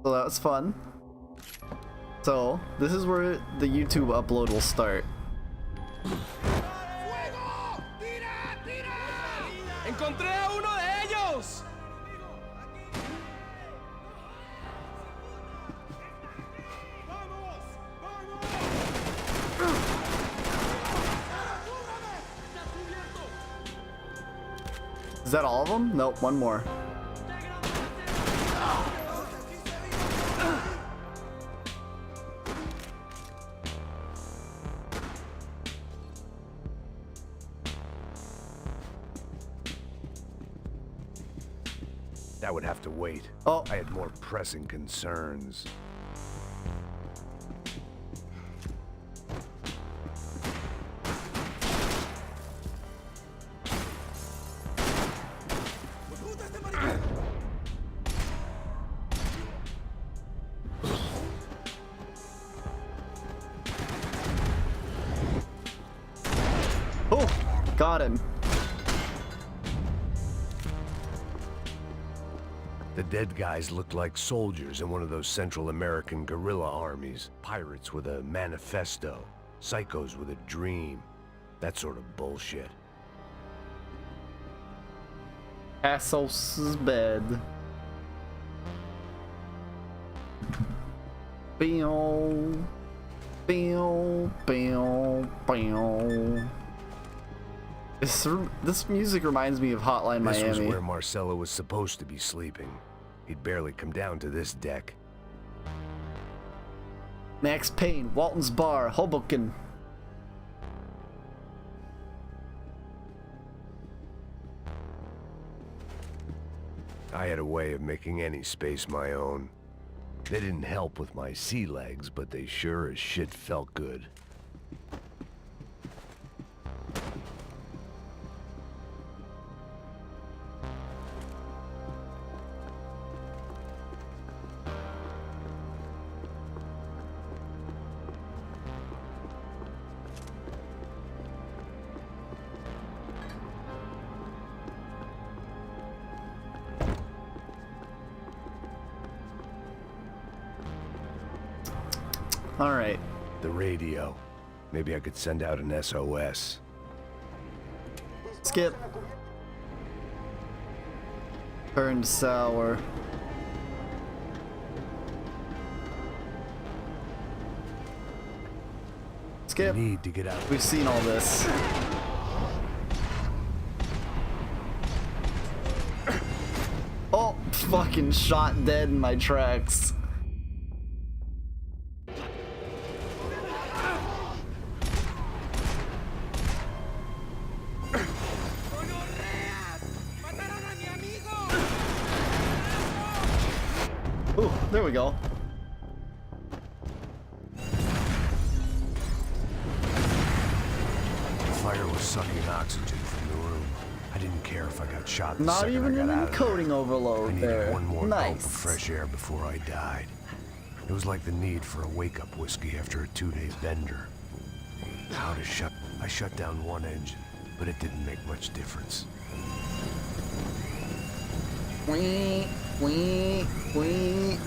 So that was fun. So this is where the YouTube upload will start. ¡Encontré a uno de ellos! Is that all of them? Nope, one more. That would have to wait. Oh. I had more pressing concerns. Oh, got him. The dead guys looked like soldiers in one of those Central American guerrilla armies. Pirates with a manifesto. Psychos with a dream. That sort of bullshit. Assos' bed. Bow, bow, bow, bow. This music reminds me of Hotline Miami. This was where Marcelo was supposed to be sleeping. He'd barely come down to this deck. Max Payne, Walton's Bar, Hoboken. I had a way of making any space my own. They didn't help with my sea legs, but they sure as shit felt good. All right. The radio. Maybe I could send out an SOS. Skip. Turned sour. Skip. Need to get out. We've seen all this. Oh, fucking shot dead in my tracks. Ooh, there we go. The fire was sucking oxygen from the room. I didn't care if I got shot the Not second even I an got out of encoding there. overload I needed there. one more gulp Nice. of fresh air before I died. It was like the need for a wake-up whiskey after a 2-day bender. I shut down one engine, but it didn't make much difference. Wee, wee, wee.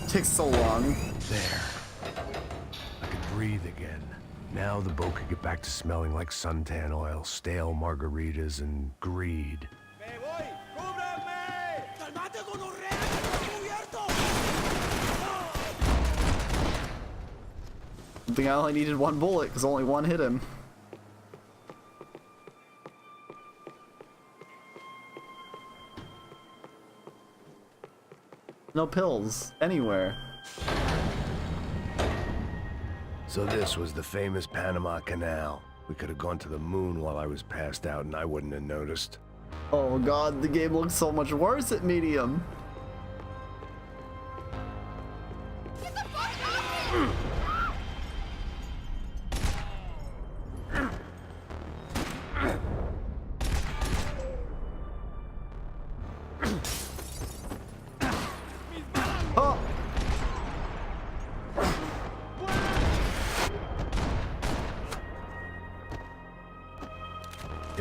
Takes so long. There. I could breathe again. Now the boat could get back to smelling like suntan oil, stale margaritas, and greed. I think I only needed one bullet because only one hit him. No pills anywhere. So this was the famous Panama Canal. We could have gone to the moon while I was passed out and I wouldn't have noticed. Oh god, the game looks so much worse at medium. Oh.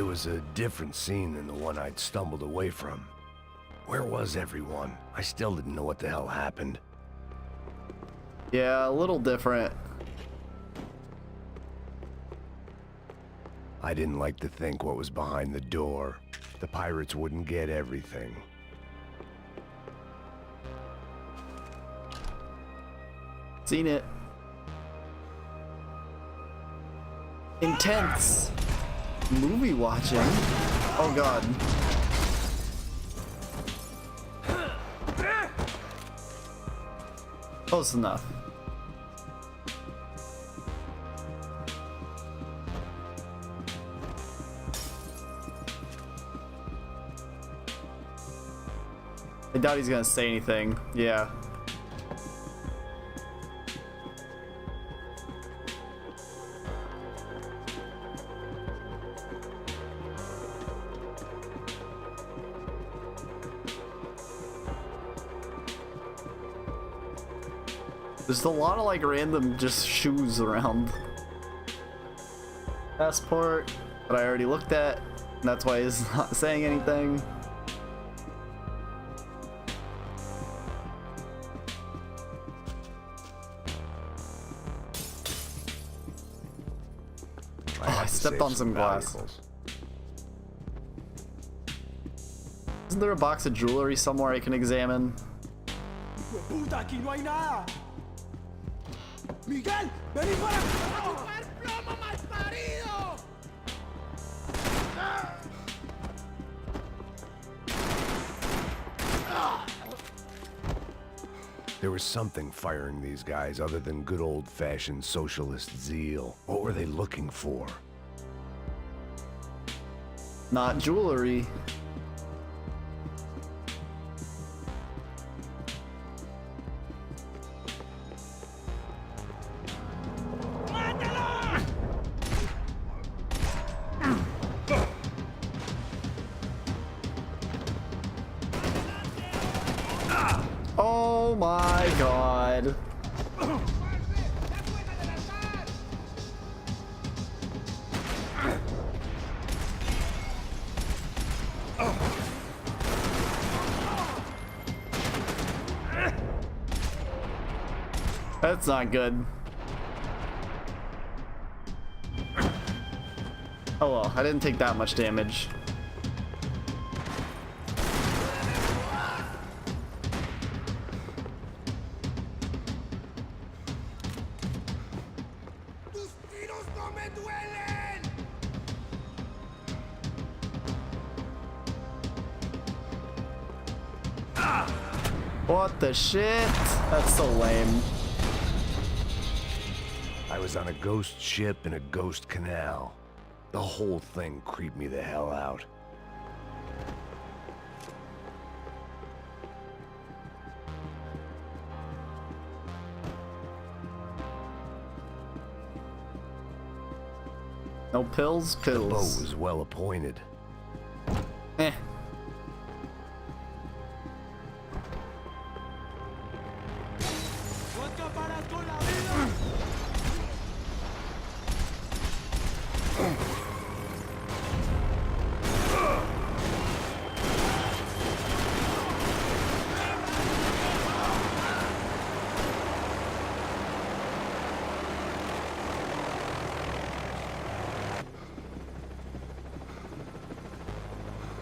It was a different scene than the one I'd stumbled away from. Where was everyone? I still didn't know what the hell happened. Yeah, a little different. I didn't like to think what was behind the door. The pirates wouldn't get everything. Seen it. Intense. Movie watching. Oh god. Close enough. I doubt he's gonna say anything. Yeah. There's a lot of like random just shoes around. Passport that I already looked at, and that's why he's not saying anything. I stepped on some glass. Isn't there a box of jewelry somewhere I can examine? ¡Puta, aquí no hay nada! ¡Miguel, vení para acá! ¡Chupar plomo, malparido! There was something firing these guys other than good old-fashioned socialist zeal. What were they looking for? Not jewelry. Oh my god. That's not good. Oh well, I didn't take that much damage. ¡Tus tiros no me duelen! What the shit? That's so lame. I was on a ghost ship in a ghost canal. The whole thing creeped me the hell out. No pills? The boat Pills. was well appointed. Eh. ¡No acabarás con la vida!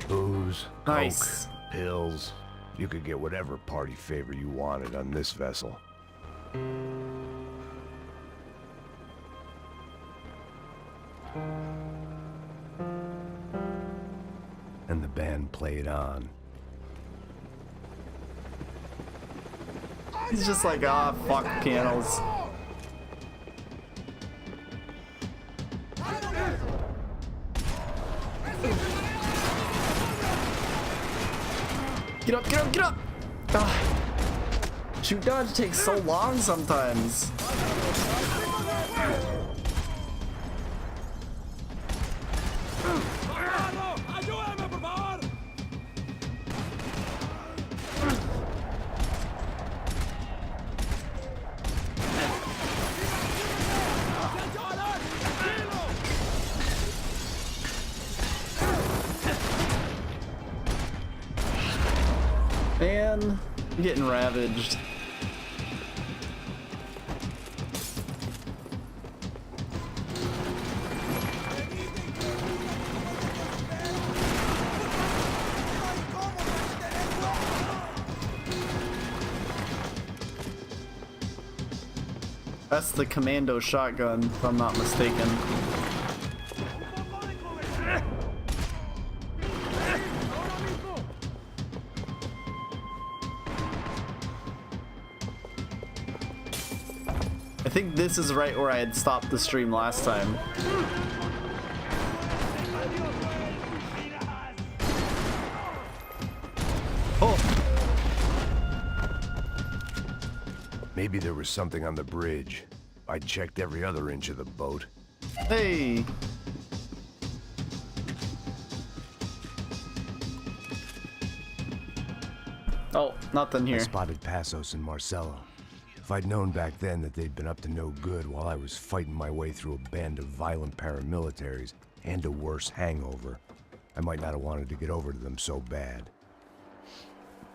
Booze, Nice. coke, pills. You could get whatever party favor you wanted on this vessel. And the band played on. He's just like, ah, fuck pianos. Get up, get up, get up! Ah. Shoot dodge takes so long sometimes. ¡Ayúdame, por favor! Man, I'm getting ravaged. That's the commando shotgun, if I'm not mistaken. I think this is right where I had stopped the stream last time. Oh! Maybe there was something on the bridge. I checked every other inch of the boat. Hey! Oh, nothing I here. spotted Passos and Marcelo. If I'd known back then that they'd been up to no good while I was fighting my way through a band of violent paramilitaries and a worse hangover, I might not have wanted to get over to them so bad.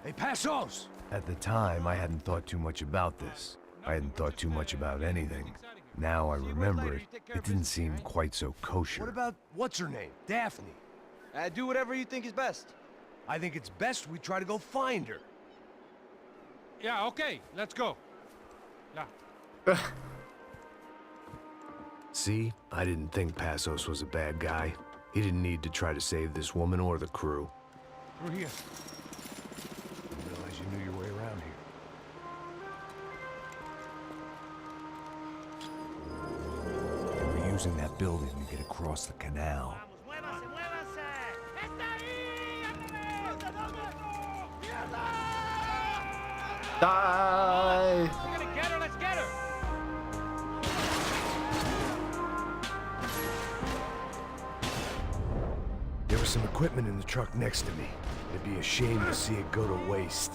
Hey, Passos! At the time, I hadn't thought too much about this. I hadn't thought too much about anything. Now I remember it, it didn't seem quite so kosher. What about, what's her name? Daphne. Do whatever you think is best. I think it's best we try to go find her. Yeah, okay, let's go. See? I didn't think Passos was a bad guy. He didn't need to try to save this woman or the crew. Through here. Didn't realize you knew your way around here. They were using that building to get across the canal. Die! We're gonna get her, let's get her! There was some equipment in the truck next to me. It'd be a shame to see it go to waste.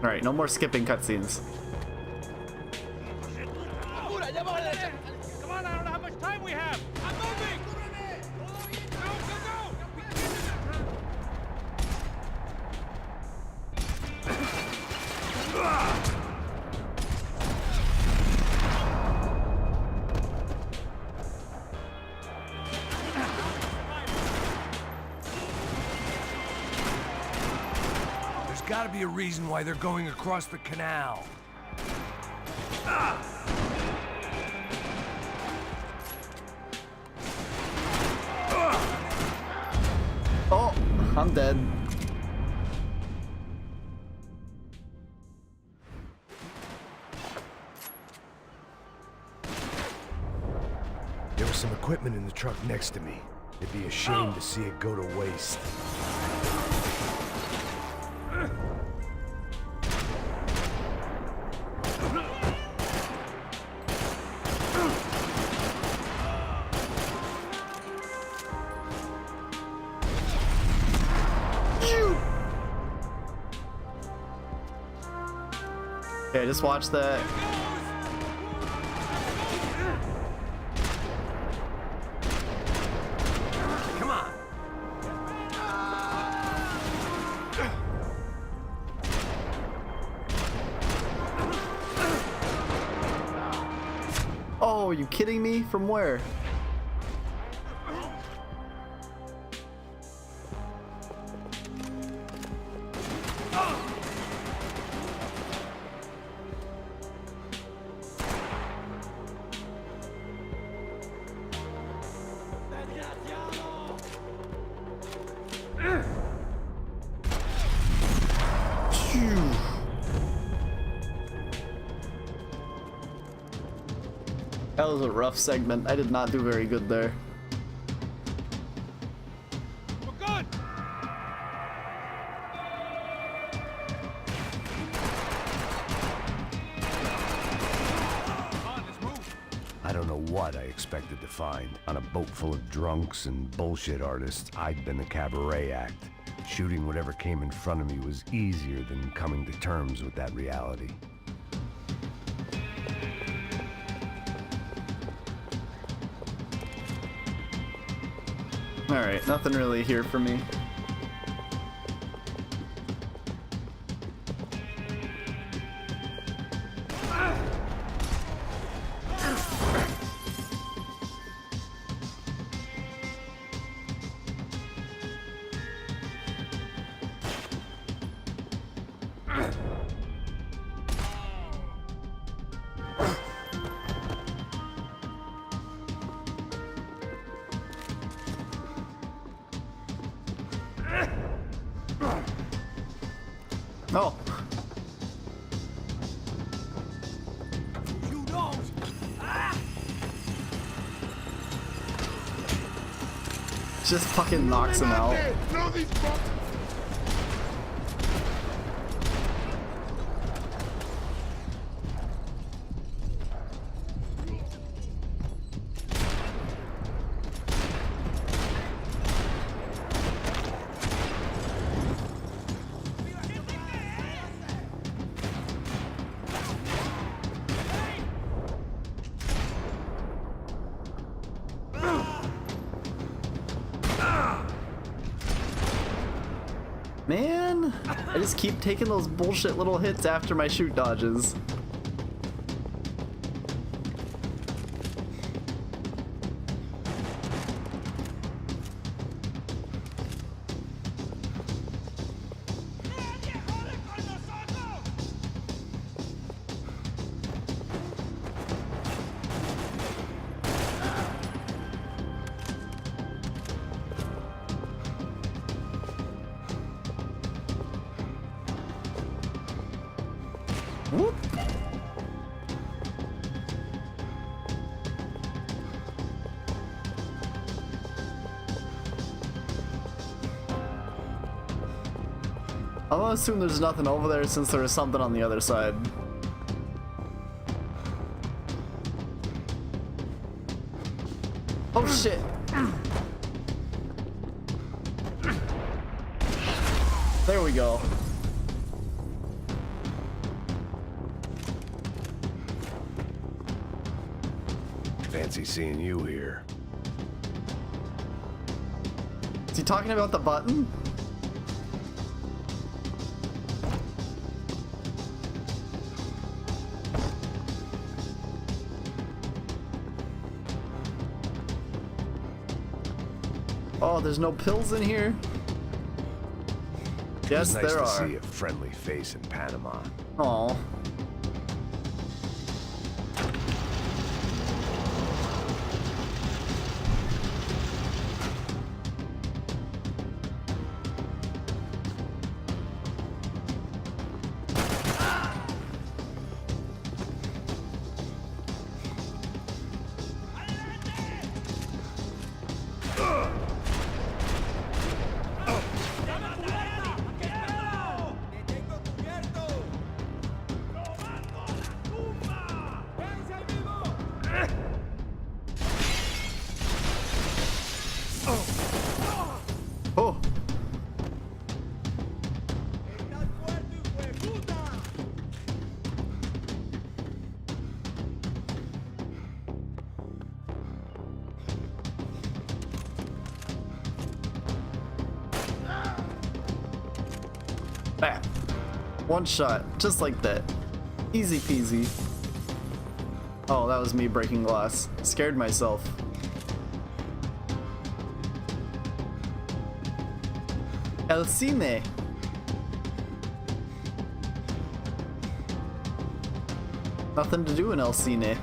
Alright, no more skipping cutscenes. Come on, I don't know how much time we have! I'm moving! Go, go, go! There's gotta be a reason why they're going across the canal. Oh, I'm dead. There was some equipment in the truck next to me. It'd be a shame to see it go to waste. Okay, just watch that. Come on. Oh, are you kidding me? From where? That was a rough segment. I did not do very good there. We're good! I don't know what I expected to find. On a boat full of drunks and bullshit artists, I'd been the cabaret act. Shooting whatever came in front of me was easier than coming to terms with that reality. Alright, nothing really here for me. Oh. You don't! Just fucking knocks him out. Man, I just keep taking those bullshit little hits after my shoot dodges. Whoop. I'm gonna assume there's nothing over there since there was something on the other side. Oh shit! There we go. Fancy seeing you here. Is he talking about the button? Oh, there's no pills in here? Yes, It's nice there to are. see a friendly face in Panama. Aw. Oh. Bam. One shot, just like that. Easy peasy. Oh, that was me breaking glass. Scared myself. El cine. Nothing to do in El cine.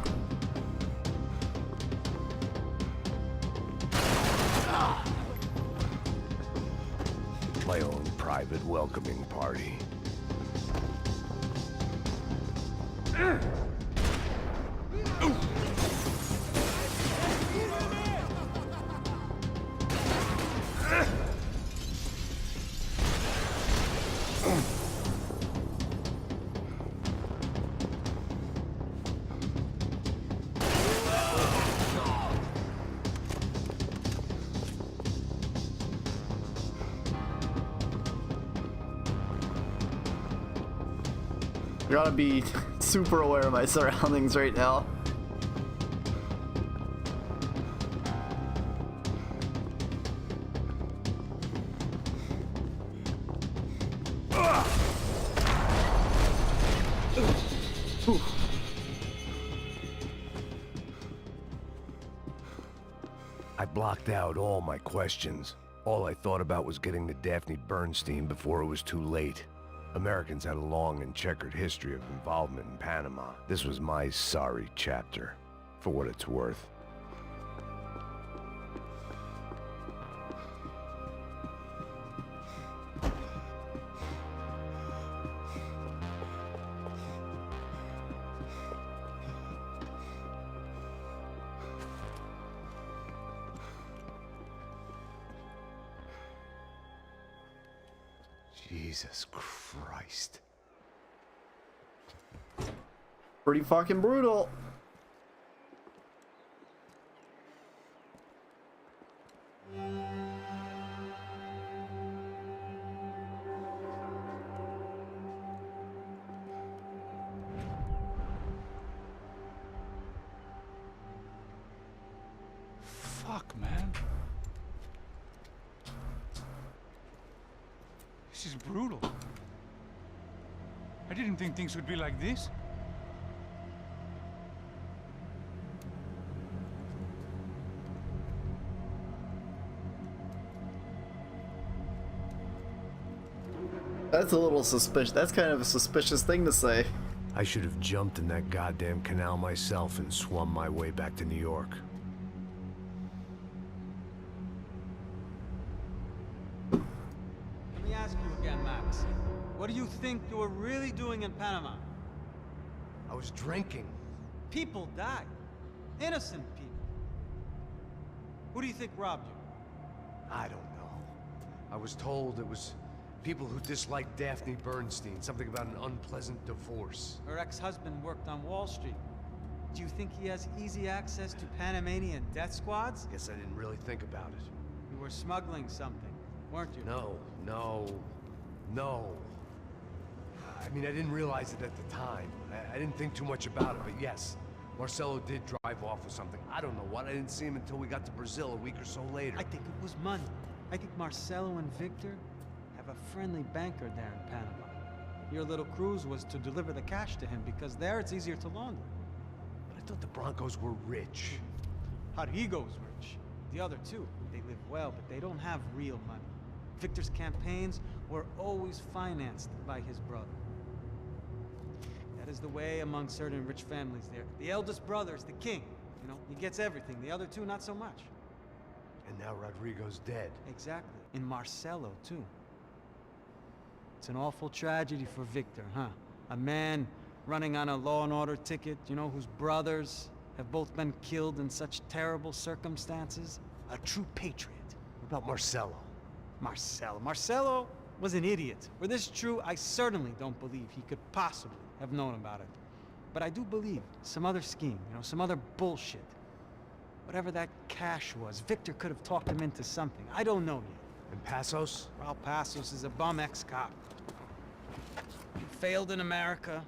My own private welcoming party. I gotta be super aware of my surroundings right now. I blocked out all my questions. All I thought about was getting to Daphne Bernstein before it was too late. Americans had a long and checkered history of involvement in Panama. This was my sorry chapter, for what it's worth. Jesus Christ. Pretty fucking brutal. Fuck, man. This is brutal. I didn't think things would be like this. That's a little suspicious. That's kind of a suspicious thing to say. I should have jumped in that goddamn canal myself and swum my way back to New York. Let me ask you again, Max. What do you think you were really doing in Panama? I was drinking. People died. Innocent people. Who do you think robbed you? I don't know. I was told it was people who disliked Daphne Bernstein, something about an unpleasant divorce. Her ex-husband worked on Wall Street. Do you think he has easy access to Panamanian death squads? Guess I didn't really think about it. You were smuggling something, weren't you? No. I mean, I didn't realize it at the time. I didn't think too much about it, but yes, Marcelo did drive off with something. I don't know what. I didn't see him until we got to Brazil a week or so later. I think it was money. I think Marcelo and Victor have a friendly banker there in Panama. Your little cruise was to deliver the cash to him because there it's easier to launder. But I thought the Broncos were rich. Rodrigo's rich. The other two, they live well, but they don't have real money. Victor's campaigns were always financed by his brother. That is the way among certain rich families there. The eldest brother is the king. You know, he gets everything. The other two, not so much. And now Rodrigo's dead. Exactly. And Marcelo, too. It's an awful tragedy for Victor, huh? A man running on a law and order ticket, you know, whose brothers have both been killed in such terrible circumstances. A true patriot. What about Marcelo? Marcelo was an idiot. Were this true, I certainly don't believe he could possibly have known about it. But I do believe some other scheme, you know, some other bullshit. Whatever that cash was, Victor could have talked him into something. I don't know yet. And Passos? Raul Passos is a bum ex-cop. He failed in America,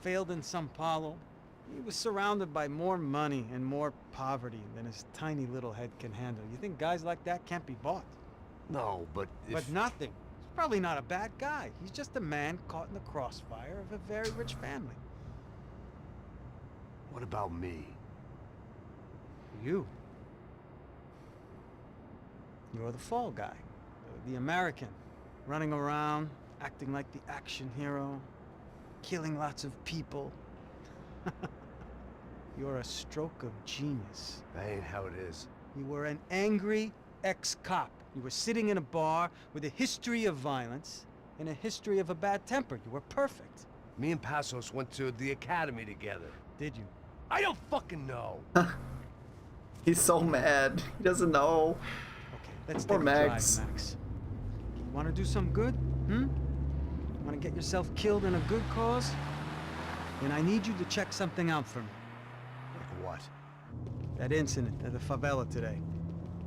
failed in Sao Paulo. He was surrounded by more money and more poverty than his tiny little head can handle. You think guys like that can't be bought? No, but if... But nothing. He's probably not a bad guy. He's just a man caught in the crossfire of a very rich family. What about me? You. You're the fall guy. The American. Running around, acting like the action hero. Killing lots of people. You're a stroke of genius. That ain't how it is. You were an angry ex-cop. You were sitting in a bar with a history of violence and a history of a bad temper. You were perfect. Me and Passos went to the academy together. Did you? I don't fucking know. He's so mad. He doesn't know. Okay, let's Poor take a drive, Max. Max. You want to do some good? Want to get yourself killed in a good cause? Then I need you to check something out for me. Like what? That incident at the favela today.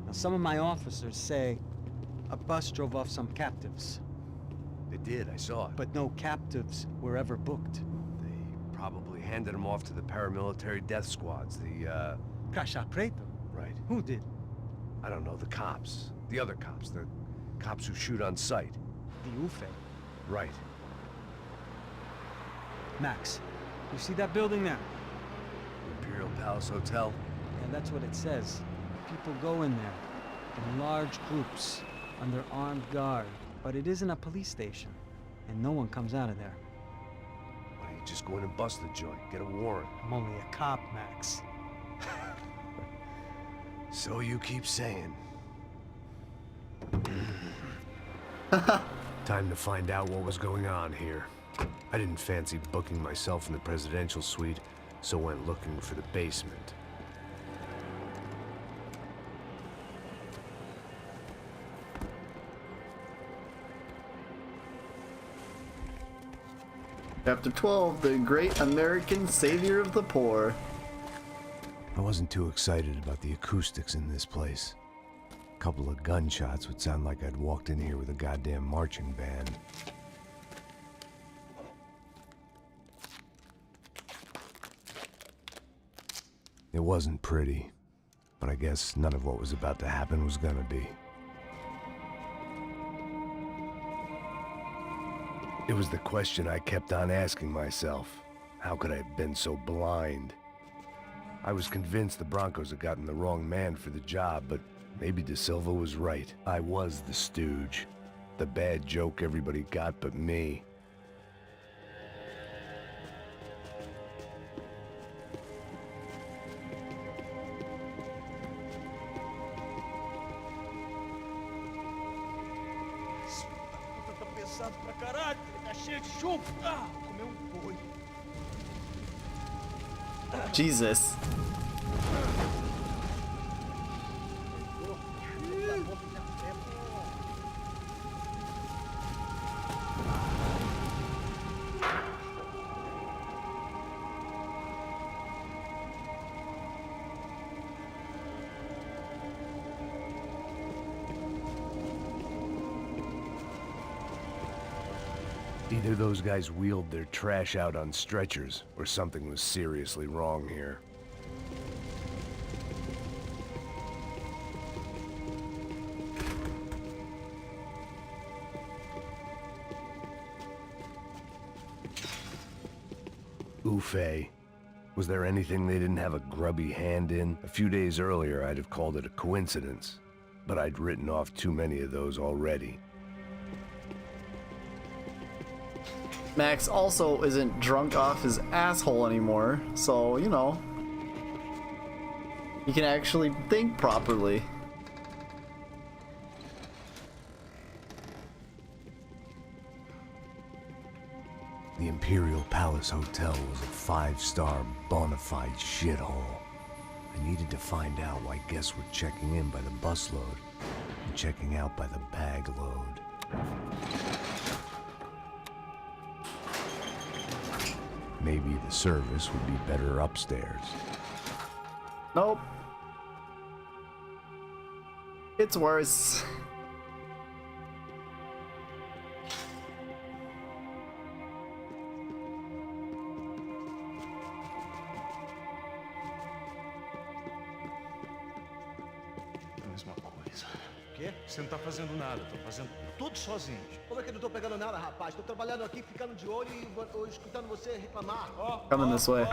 Now, some of my officers say a bus drove off some captives, They did, I saw it. but no captives were ever booked. Probably handed them off to the paramilitary death squads, the, Caixa Preto? Right. Who did? I don't know, the cops. The other cops, the cops who shoot on sight. The UFE. Right. Max, you see that building there? Imperial Palace Hotel? Yeah, that's what it says. People go in there, in large groups, under armed guard. But it isn't a police station, and no one comes out of there. Why don't you just go in and bust the joint, get a warrant? I'm only a cop, Max. So you keep saying. Time to find out what was going on here. I didn't fancy booking myself in the presidential suite, so went looking for the basement. Chapter 12, the great American savior of the poor. I wasn't too excited about the acoustics in this place. A couple of gunshots would sound like I'd walked in here with a goddamn marching band. It wasn't pretty, but I guess none of what was about to happen was gonna be. It was the question I kept on asking myself. How could I have been so blind? I was convinced the Broncos had gotten the wrong man for the job, but maybe De Silva was right. I was the stooge. The bad joke everybody got but me. Tá pesado pra caralho, tá cheio de chumbo. Ah, comeu boi. Jesus. Either those guys wheeled their trash out on stretchers, or something was seriously wrong here. Ufe. Was there anything they didn't have a grubby hand in? A few days earlier, I'd have called it a coincidence, but I'd written off too many of those already. Max also isn't drunk off his asshole anymore, so, you know, he can actually think properly. The Imperial Palace Hotel was a five-star, bona fide shithole. I needed to find out why guests were checking in by the busload and checking out by the bag load. Maybe the service would be better upstairs. Nope. It's worse. A mesma coisa. O quê? Você não tá fazendo nada, tô fazendo tudo sozinho. Como é que eu não tô pegando nada, rapaz? Tô trabalhando aqui, ficando de olho e escutando você reclamar. Coming this way.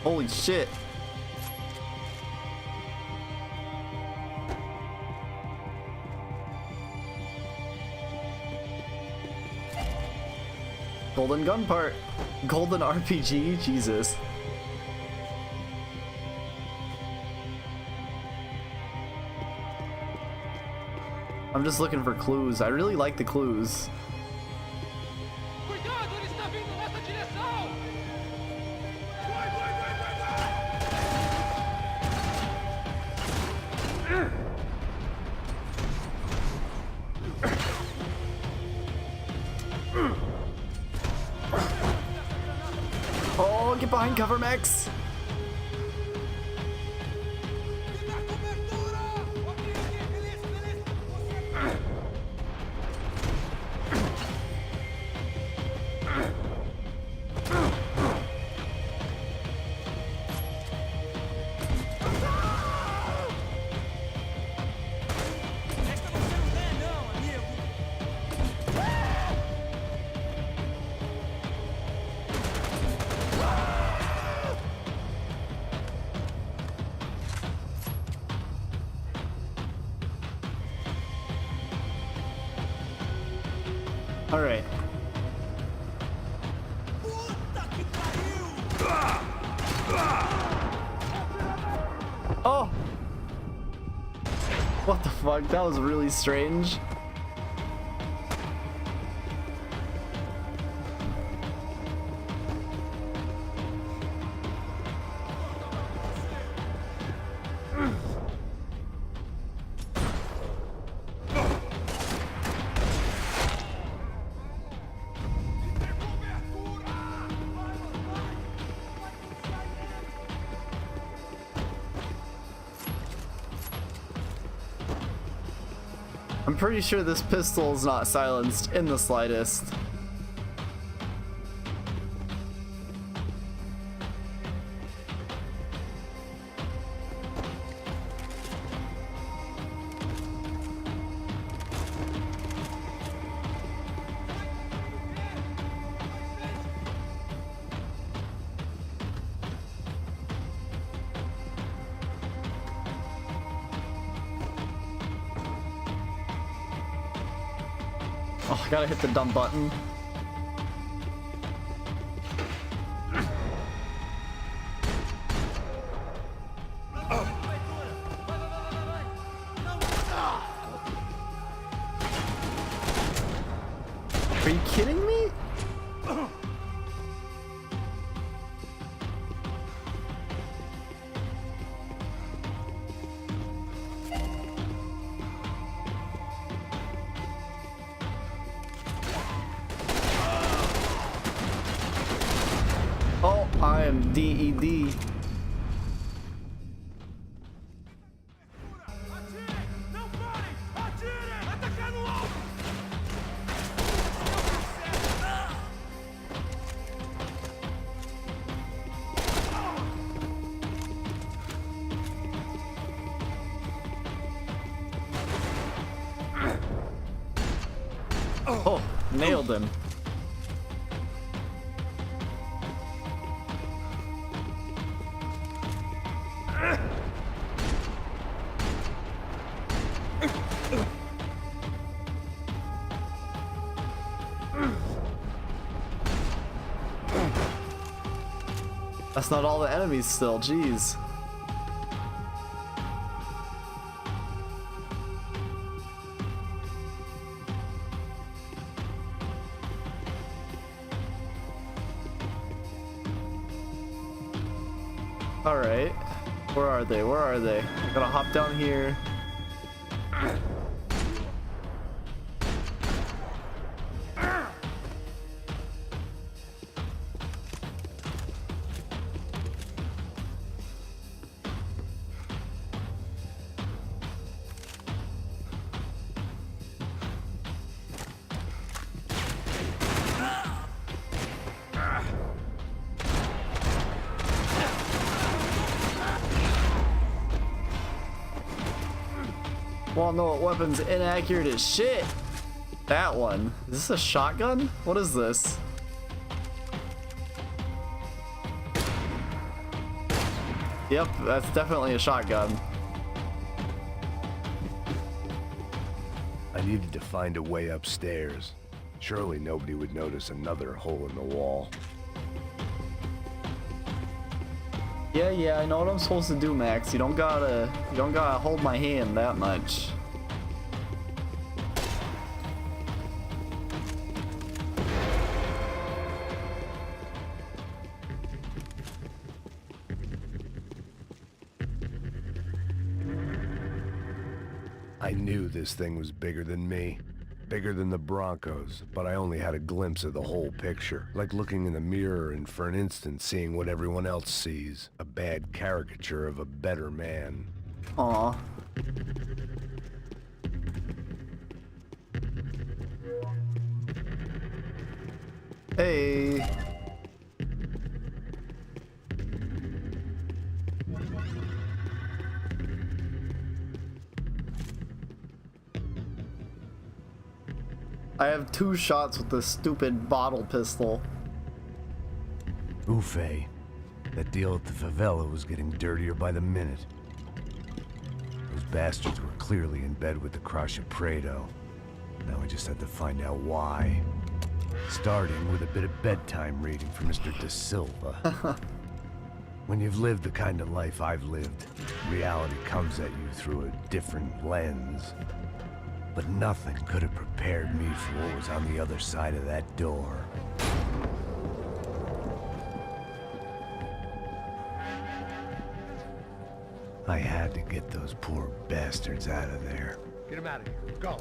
Holy shit. Golden gun part. Golden RPG, Jesus. I'm just looking for clues. I really like the clues. Cuidado, ele está vindo nessa direção! Oh, get behind cover, Max. All right. Oh! What the fuck? That was really strange. I'm pretty sure this pistol is not silenced in the slightest. Oh, I gotta hit the dumb button. Are you kidding me? Oh, I am DED. Oh, nailed him. That's not all the enemies still, jeez. Alright. Where are they? Where are they? I gotta hop down here. Well, no, weapon's inaccurate as shit. That one. Is this a shotgun? What is this? Yep, that's definitely a shotgun. I needed to find a way upstairs. Surely nobody would notice another hole in the wall. Yeah, I know what I'm supposed to do, Max. You don't gotta hold my hand that much. I knew this thing was bigger than me. Bigger than the Broncos, but I only had a glimpse of the whole picture. Like looking in the mirror and for an instant seeing what everyone else sees. A bad caricature of a better man. Aw. Hey. I have 2 shots with this stupid bottle pistol. Ufe. That deal at the favela was getting dirtier by the minute. Those bastards were clearly in bed with the Crusher Prado. Now we just had to find out why. Starting with a bit of bedtime reading for Mr. De Silva. When you've lived the kind of life I've lived, reality comes at you through a different lens. But nothing could have prepared me for what was on the other side of that door. I had to get those poor bastards out of there. Get him out of here. Go.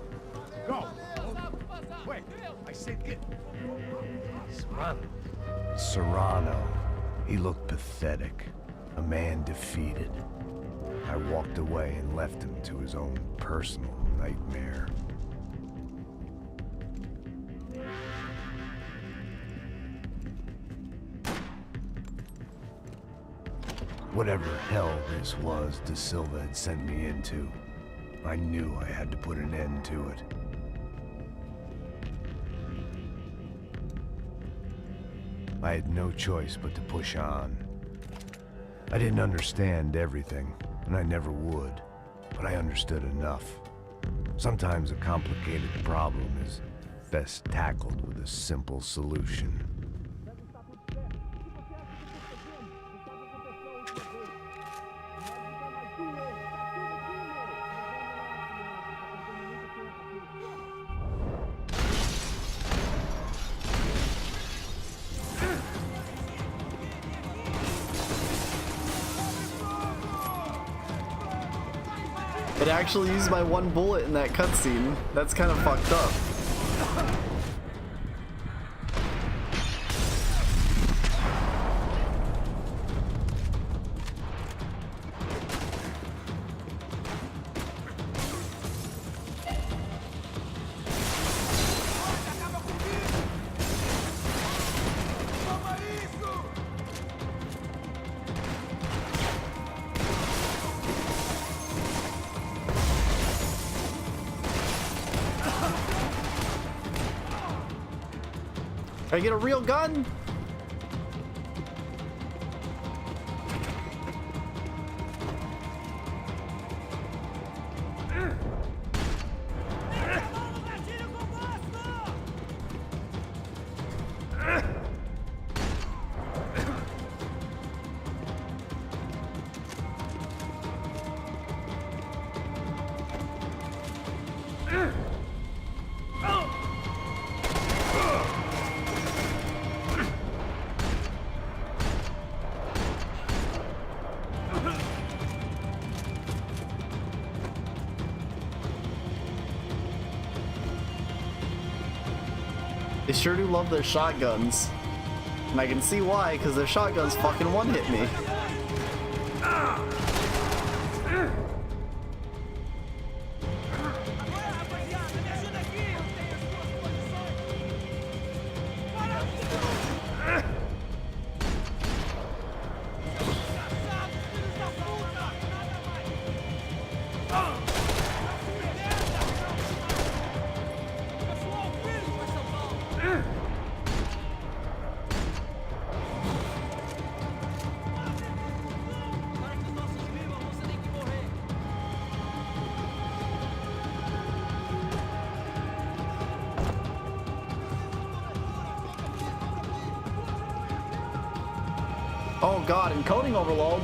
Go. Wait. I said get... Serrano. Serrano. He looked pathetic. A man defeated. I walked away and left him to his own personal nightmare. Whatever hell this was De Silva had sent me into, I knew I had to put an end to it. I had no choice but to push on. I didn't understand everything, and I never would, but I understood enough. Sometimes a complicated problem is best tackled with a simple solution. It actually used my 1 bullet in that cutscene. That's kind of fucked up. Can I get a real gun? They sure do love their shotguns. And I can see why, because their shotguns fucking one-hit me. Oh god, encoding overload.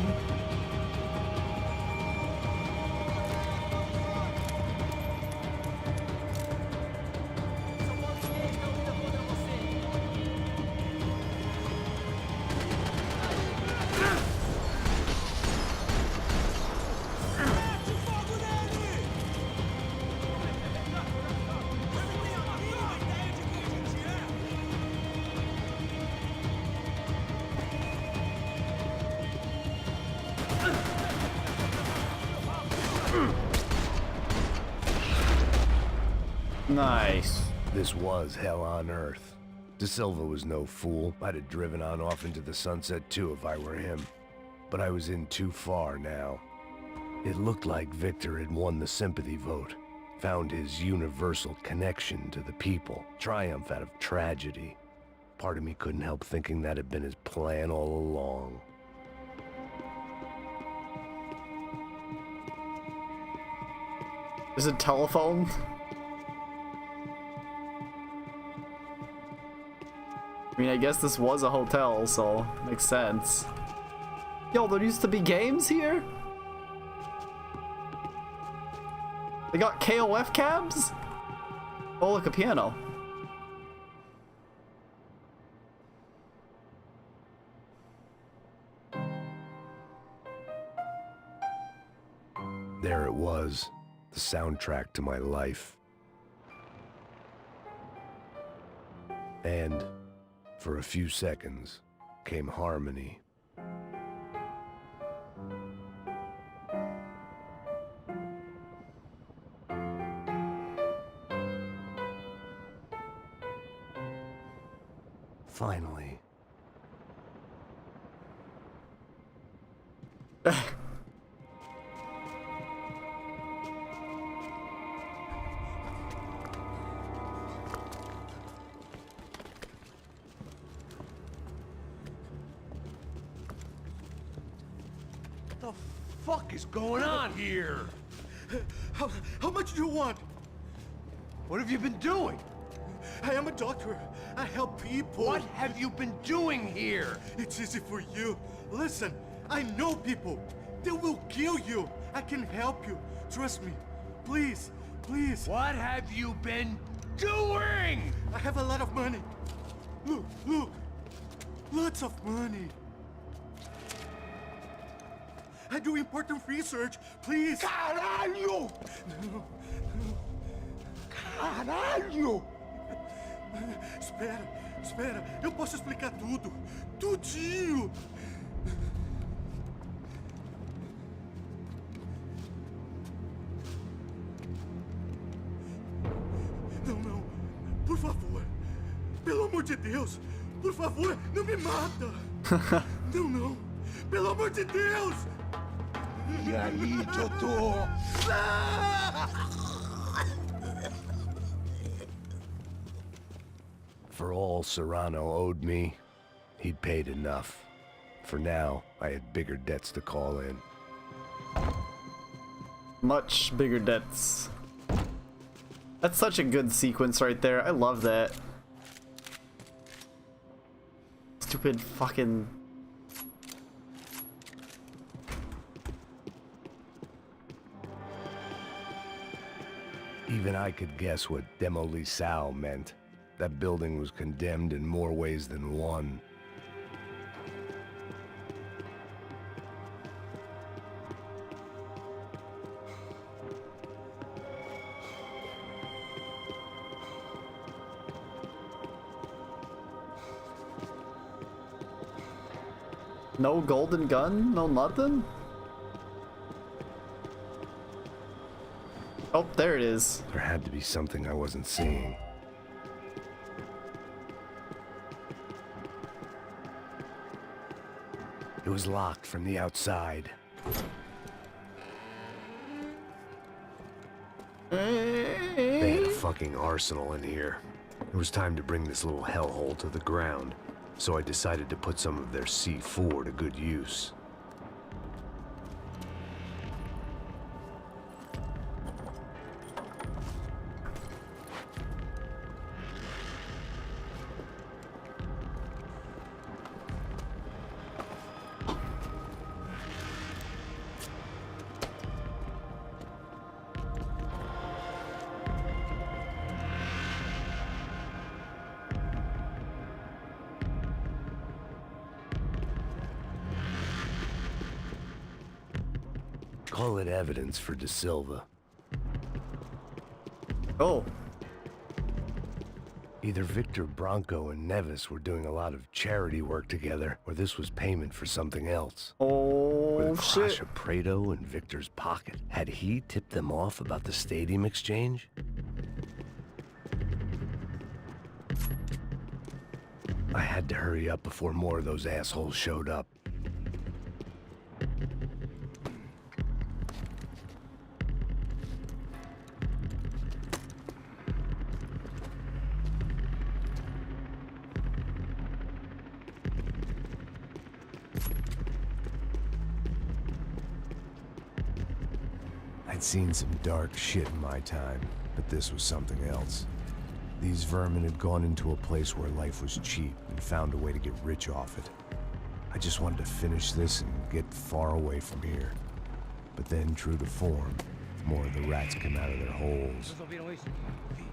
Nice. This was hell on earth. De Silva was no fool. I'd have driven on off into the sunset too if I were him. But I was in too far now. It looked like Victor had won the sympathy vote, found his universal connection to the people, triumph out of tragedy. Part of me couldn't help thinking that had been his plan all along. Is it telephone? I mean, I guess this was a hotel, so makes sense. Yo, there used to be games here? They got KOF cabs? Oh, look, a piano. There it was, the soundtrack to my life. And for a few seconds came harmony. Finally. What the fuck is going on here? How much do you want? What have you been doing? I am a doctor. I help people. What have you been doing here? It's easy for you. Listen, I know people. They will kill you. I can help you. Trust me. Please, please. What have you been doing? I have a lot of money. Look, look. Lots of money. I do important research. Please. Caralho! No, no. Caralho! Espera, espera. Eu posso explicar tudo. Tudinho. Não, não. Por favor. Pelo amor de Deus. Por favor, não me mata. Não, não. Pelo amor de Deus. E aí, doutor? For all Serrano owed me, he'd paid enough. For now, I had bigger debts to call in. Much bigger debts. That's such a good sequence right there. I love that. Stupid fucking... Even I could guess what Demolisal meant. That building was condemned in more ways than one. No golden gun? No nothing? Oh, there it is. There had to be something I wasn't seeing. It was locked from the outside. They had a fucking arsenal in here. It was time to bring this little hellhole to the ground, so I decided to put some of their C4 to good use. Call it evidence for De Silva. Oh. Either Victor Bronco and Nevis were doing a lot of charity work together, or this was payment for something else. Were Oh the crash shit. of Prado in Victor's pocket? Had he tipped them off about the stadium exchange? I had to hurry up before more of those assholes showed up. I'd seen some dark shit in my time, but this was something else. These vermin had gone into a place where life was cheap and found a way to get rich off it. I just wanted to finish this and get far away from here. But then, true to form, more of the rats came out of their holes. Vocês ouviram isso? Vi.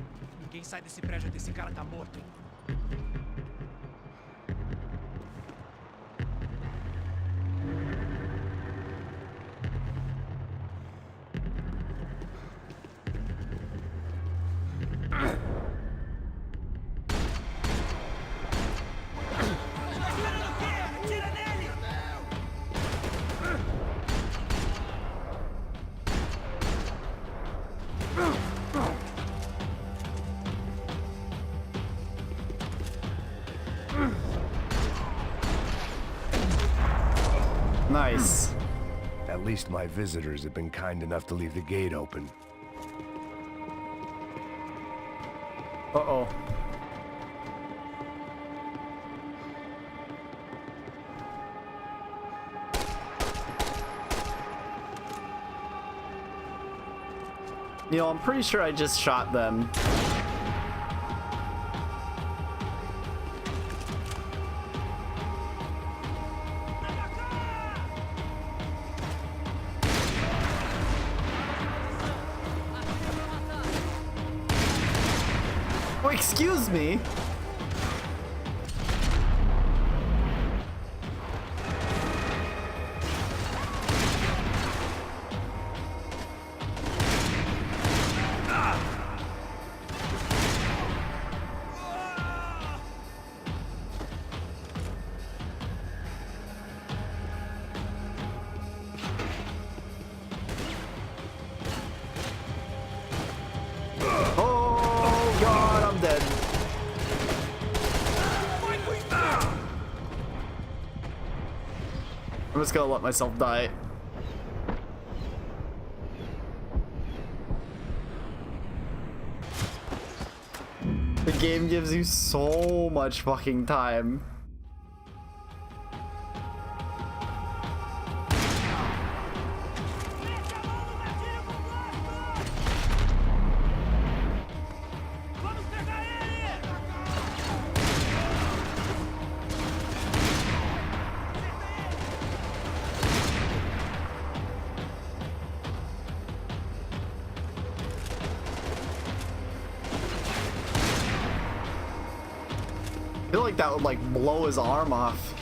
Ninguém sai desse prédio até esse cara tá morto. Nice. At least my visitors have been kind enough to leave the gate open. Uh-oh. You know, I'm pretty sure I just shot them. Oh, excuse me. Oh God, I'm dead. I'm just gonna let myself die. The game gives you so much fucking time. I feel like that would like blow his arm off.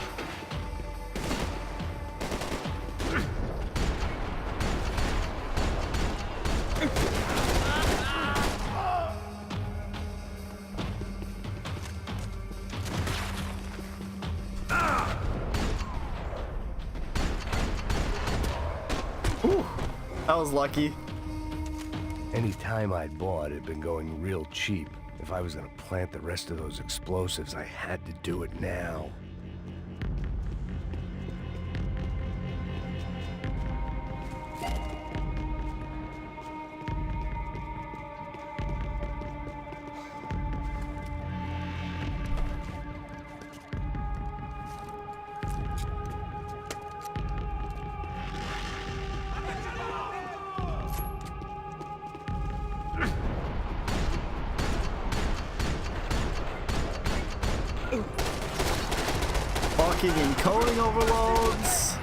Ooh, that was lucky. Any time I'd bought had been going real cheap. If I was gonna plant the rest of those explosives, I had to do it now. Fucking encoding overloads.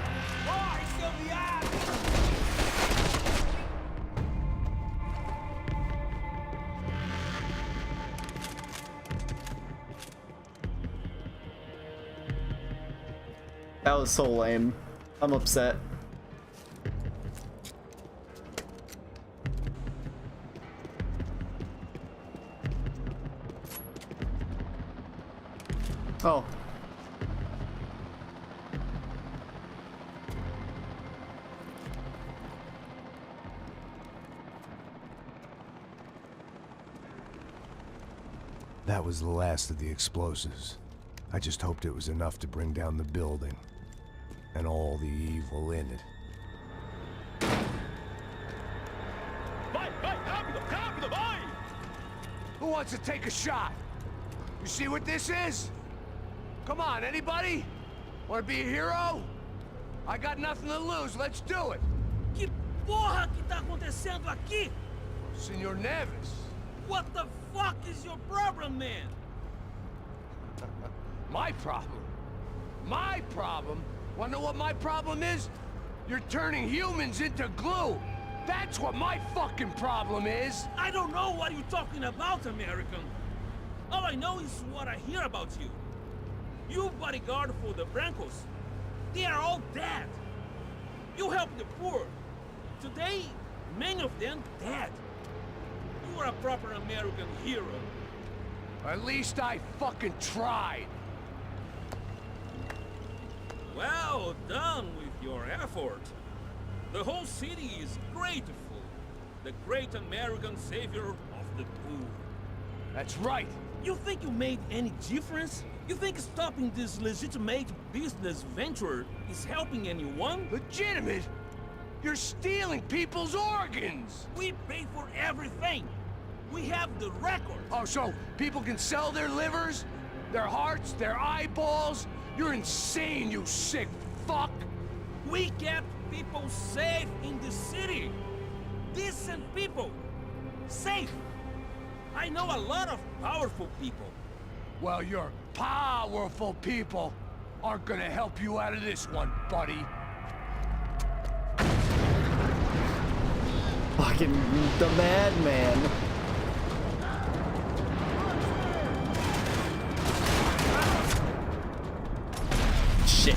That was so lame. I'm upset. Oh. That was the last of the explosives. I just hoped it was enough to bring down the building. And all the evil in it. Who wants to take a shot? You see what this is? Come on, anybody? Want to be a hero? I got nothing to lose, let's do it! Que porra que tá acontecendo aqui? Senor Neves. What the fuck is your problem, man? My problem? My problem? Wanna know what my problem is? You're turning humans into glue! That's what my fucking problem is! I don't know what you're talking about, American. All I know is what I hear about you. You bodyguard for the Brancos. They are all dead. You help the poor. Today, many of them dead. You are a proper American hero. At least I fucking tried. Well done with your effort. The whole city is grateful. The great American savior of the poor. That's right. You think you made any difference? You think stopping this legitimate business venture is helping anyone? Legitimate? You're stealing people's organs! We pay for everything. We have the record. Oh, so people can sell their livers? Their hearts? Their eyeballs? You're insane, you sick fuck! We kept people safe in the city. Decent people. Safe. I know a lot of powerful people. Well, your powerful people aren't gonna help you out of this one, buddy. Fucking the madman. Shit.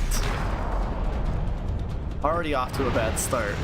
Already off to a bad start.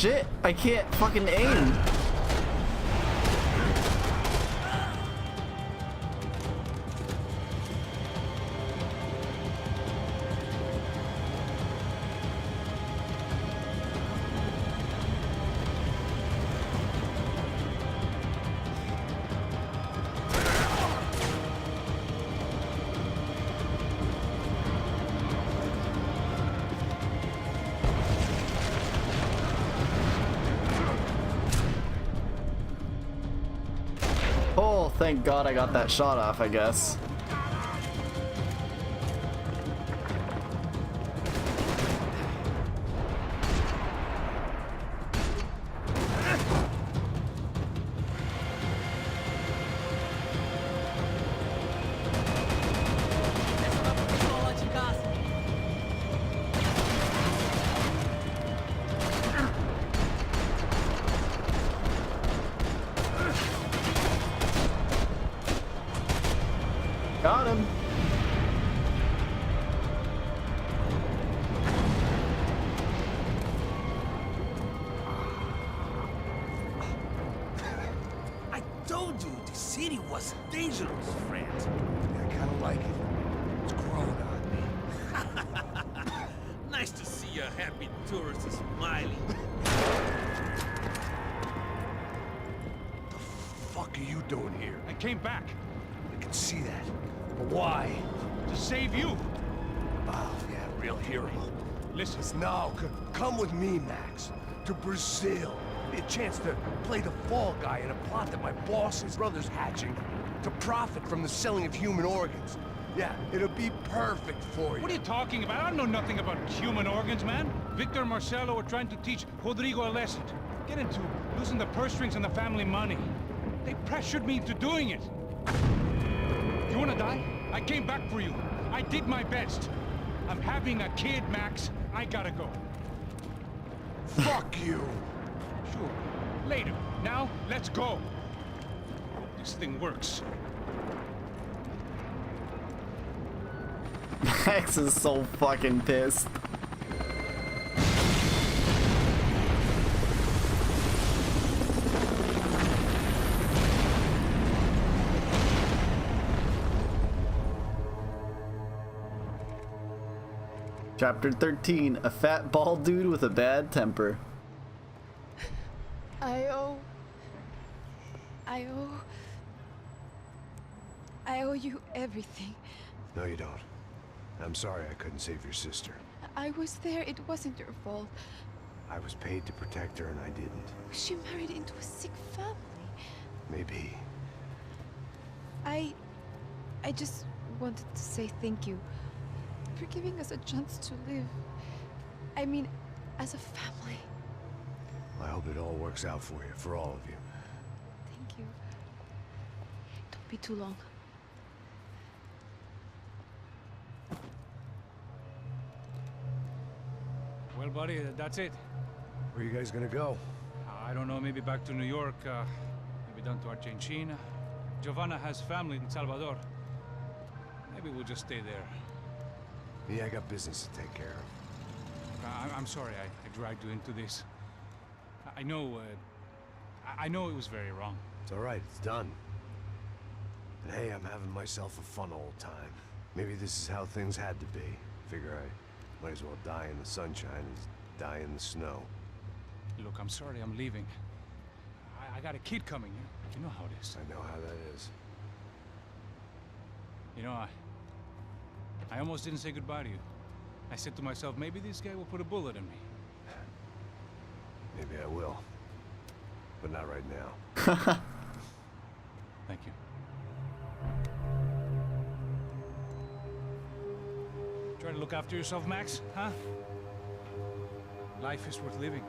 Shit, I can't fucking aim. Oh, thank God I got that shot off, I guess. Got him. I told you the city was dangerous, friend. I kinda like it. It's grown on me. Nice to see a happy tourist smiling. What the fuck are you doing here? I came back I can see that. But why? to save you. Oh, yeah, real hero. Listen, Now, come with me, Max. To Brazil. Be a chance to play the fall guy in a plot that my boss's brother's hatching to profit from the selling of human organs. Yeah, it'll be perfect for you. What are you talking about? I know nothing about human organs, man. Victor and Marcelo were trying to teach Rodrigo a lesson. Get into losing the purse strings and the family money. They pressured me into doing it. You wanna die? I came back for you. I did my best. I'm having a kid, Max. I gotta go. Fuck you. Sure. Later. Now, let's go. Hope this thing works. Max is so fucking pissed. Chapter 13, a fat bald dude with a bad temper. I owe you everything. No, you don't. I'm sorry I couldn't save your sister. I was there. It wasn't your fault. I was paid to protect her and I didn't. She married into a sick family. Maybe. I just wanted to say thank you for giving us a chance to live. I mean, as a family. I hope it all works out for you, for all of you. Thank you. Don't be too long. Well, buddy, that's it. Where are you guys gonna go? I don't know, maybe back to New York, maybe down to Argentina. Giovanna has family in Salvador. Maybe we'll just stay there. Me, I got business to take care of. I'm sorry I dragged you into this. I know it was very wrong. It's all right, it's done. And hey, I'm having myself a fun old time. Maybe this is how things had to be. Figure I might as well die in the sunshine as die in the snow. Look, I'm sorry I'm leaving. I got a kid coming, you know how it is. I know how that is. You know, I almost didn't say goodbye to you. I said to myself, maybe this guy will put a bullet in me. Maybe I will. But not right now. Thank you. Try to look after yourself, Max, huh? Life is worth living.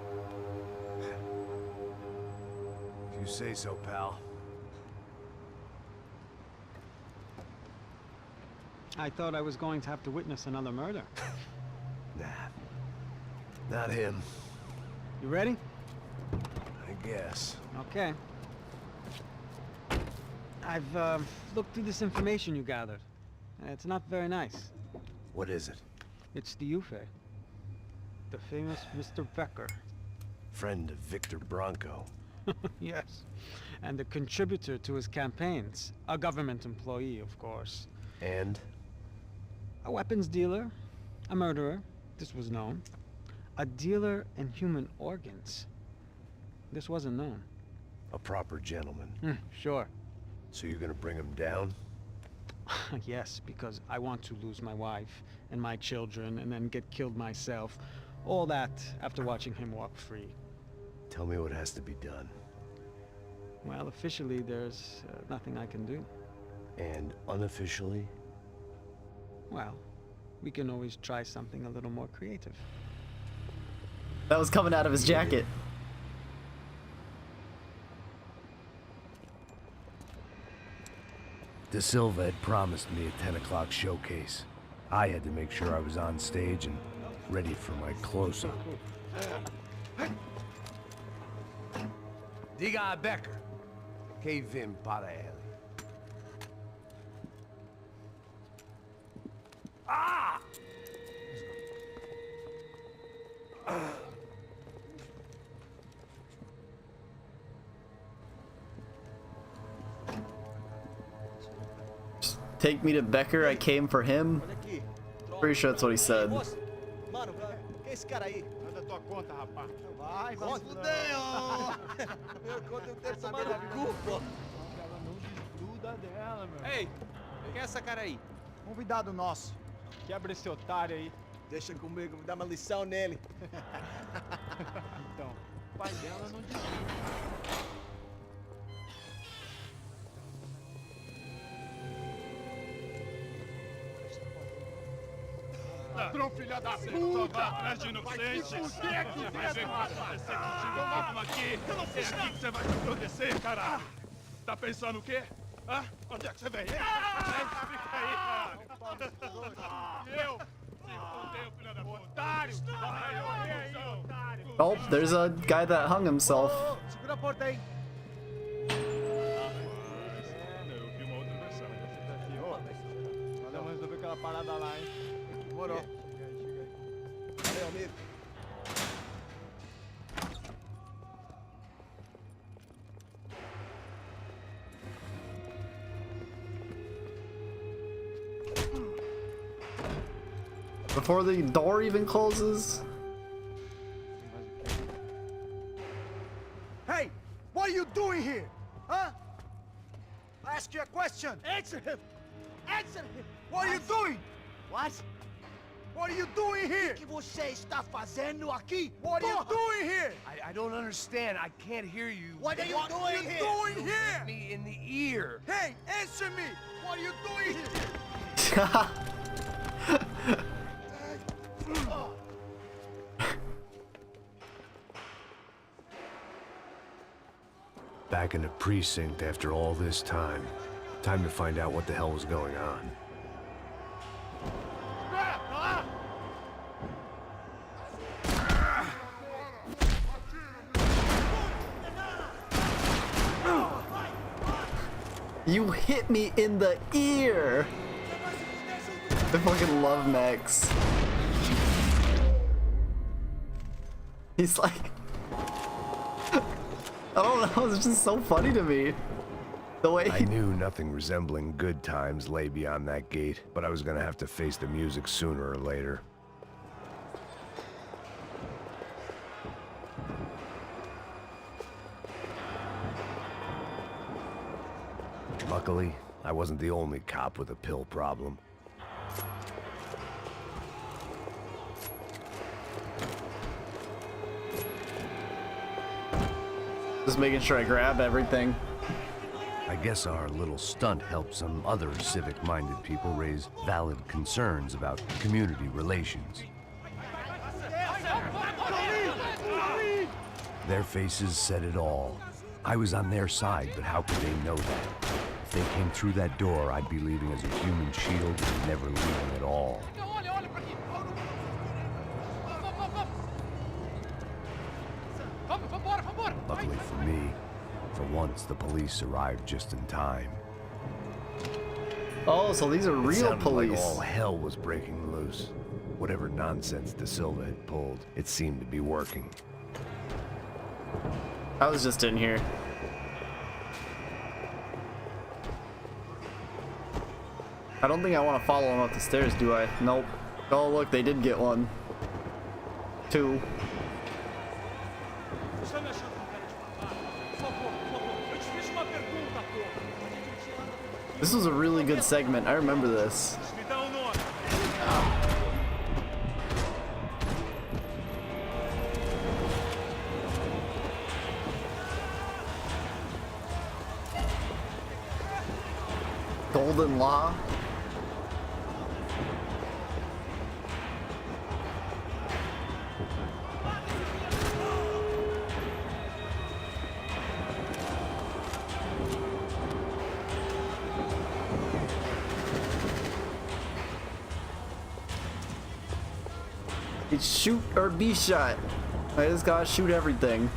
If you say so, pal. I thought I was going to have to witness another murder. Nah. Not him. You ready? I guess. Okay. I've looked through this information you gathered. It's not very nice. What is it? It's the Ufe. The famous Mr. Becker. Friend of Victor Bronco. Yes. And a contributor to his campaigns. A government employee, of course. And? A weapons dealer. A murderer. This was known. A dealer in human organs. This wasn't known. A proper gentleman. Sure. So you're gonna bring him down? Yes, because I want to lose my wife and my children and then get killed myself. All that after watching him walk free. Tell me what has to be done. Well, officially, there's nothing I can do. And unofficially? Well, we can always try something a little more creative. That was coming out of his jacket. De Silva had promised me a 10 o'clock showcase. I had to make sure I was on stage and ready for my close-up. Diga a Becker. Que vim para ele. Ah! Take me to Becker, I came for him. Olha aqui. Pretty sure that's what he said. Moço, mano, quem é esse cara aí? Manda tua conta, rapaz. Vai se fuder, ó! Meu conta eu quero saber da culpa. Ela não desgruda dela, meu. Ei, quem é essa cara aí? Convidado nosso. Quebra esse otário aí. Deixa comigo, me dá uma lição nele. Então, o pai dela não desgruda. Ladrão, filha da puta! Atrás de inocentes! Vai ver o que vai acontecer contigo mesmo aqui! É aqui que você vai se proteger, caralho! Tá pensando o quê? Hã? Onde é que você vem? Fica aí, caralho! Eu? Se fodeu, filha da puta! Otário! Vai, otário! Oh, there's a guy that hung himself. Segura a porta aí. Eu vi uma outra versão. Valeu, mas resolveu aquela parada lá, hein? Demorou. Chega aí. Valeu, amigo. Before the door even closes. Hey, what are you doing here? Huh? I ask you a question. Answer him! Answer him! What are you doing? What? What are you doing here? O que você está fazendo aqui? What are you Porra! doing here? I don't understand. I can't hear you. What are you What are doing you here? doing here? Me in the ear. Hey, answer me. What are you doing here? Back in the precinct after all this time. Time to find out what the hell was going on. You hit me in the ear! I fucking love Max. He's like... I don't know, it's just so funny to me. The way I he... knew nothing resembling good times lay beyond that gate, but I was gonna have to face the music sooner or later. Luckily, I wasn't the only cop with a pill problem. Just making sure I grab everything. I guess our little stunt helped some other civic-minded people raise valid concerns about community relations. Their faces said it all. I was on their side, but how could they know that? If they came through that door, I'd be leaving as a human shield and never leaving at all. Luckily for me, for once the police arrived just in time. Oh, so these are It real sounded police. like all hell was breaking loose. Whatever nonsense De Silva had pulled, it seemed to be working. I was just in here. I don't think I want to follow him up the stairs, do I? Nope. Oh, look, they did get one. Two. Você me achando com cara de papado? Por favor, eu te fiz uma pergunta, porra. This was a really good segment. I remember this. Me dá um nome. Golden Law. It's shoot or be shot. I just gotta shoot everything.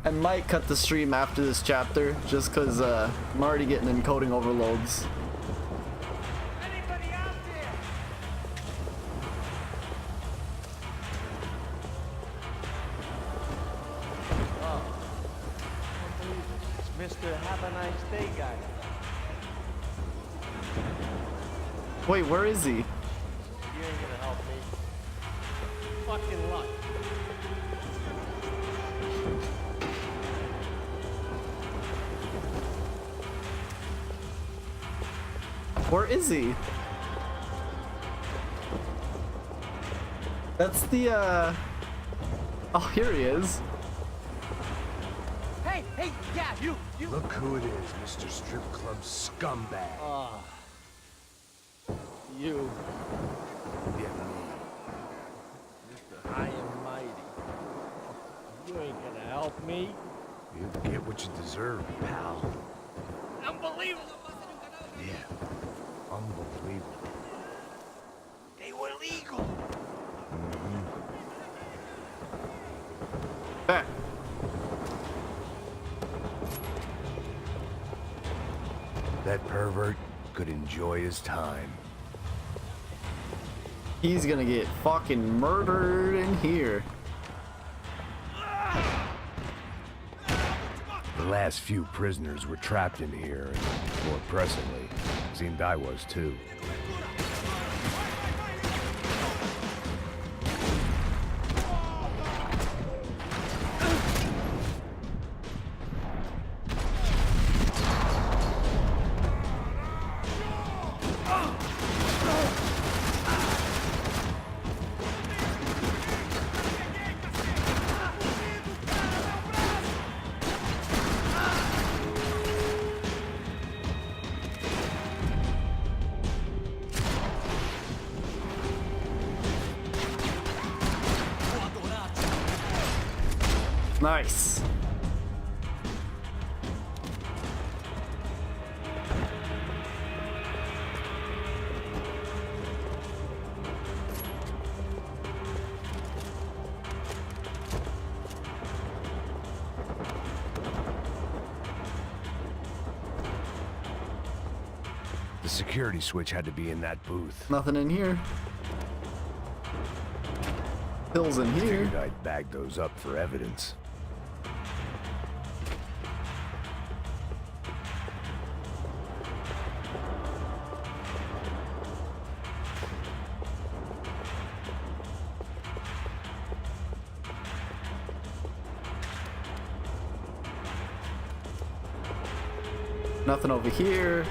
I might cut the stream after this chapter just cause I'm already getting encoding overloads. Anybody out there? It's Mr. Have a Nice Day guy. Wait, where is he? You ain't gonna help me. Fucking luck. Where is he? That's the, Oh, here he is. Hey, yeah, you. Look who it is, Mr. Strip Club scumbag. You. Yeah, me. Mr. High and Mighty. You ain't gonna help me. You get what you deserve, pal. Unbelievable. Yeah, unbelievable. They were legal. Ah. That pervert could enjoy his time. He's gonna get fucking murdered in here. The last few prisoners were trapped in here, and more pressingly, seemed I was too. Nice. The security switch had to be in that booth. Nothing in here. Pills in here. Figured I'd bag those up for evidence. Nothing over here.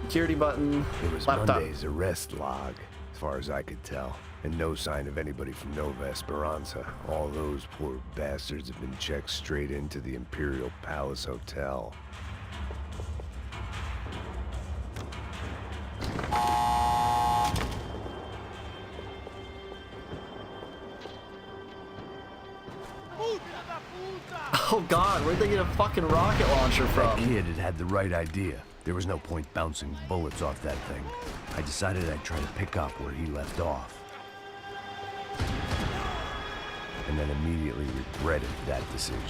Security button. It was Laptop. Monday's arrest log, as far as I could tell. And no sign of anybody from Nova Esperanza. All those poor bastards have been checked straight into the Imperial Palace Hotel. Oh god, where'd they get a fucking rocket launcher That from? kid had the right idea. There was no point bouncing bullets off that thing. I decided I'd try to pick up where he left off. And then immediately regretted that decision.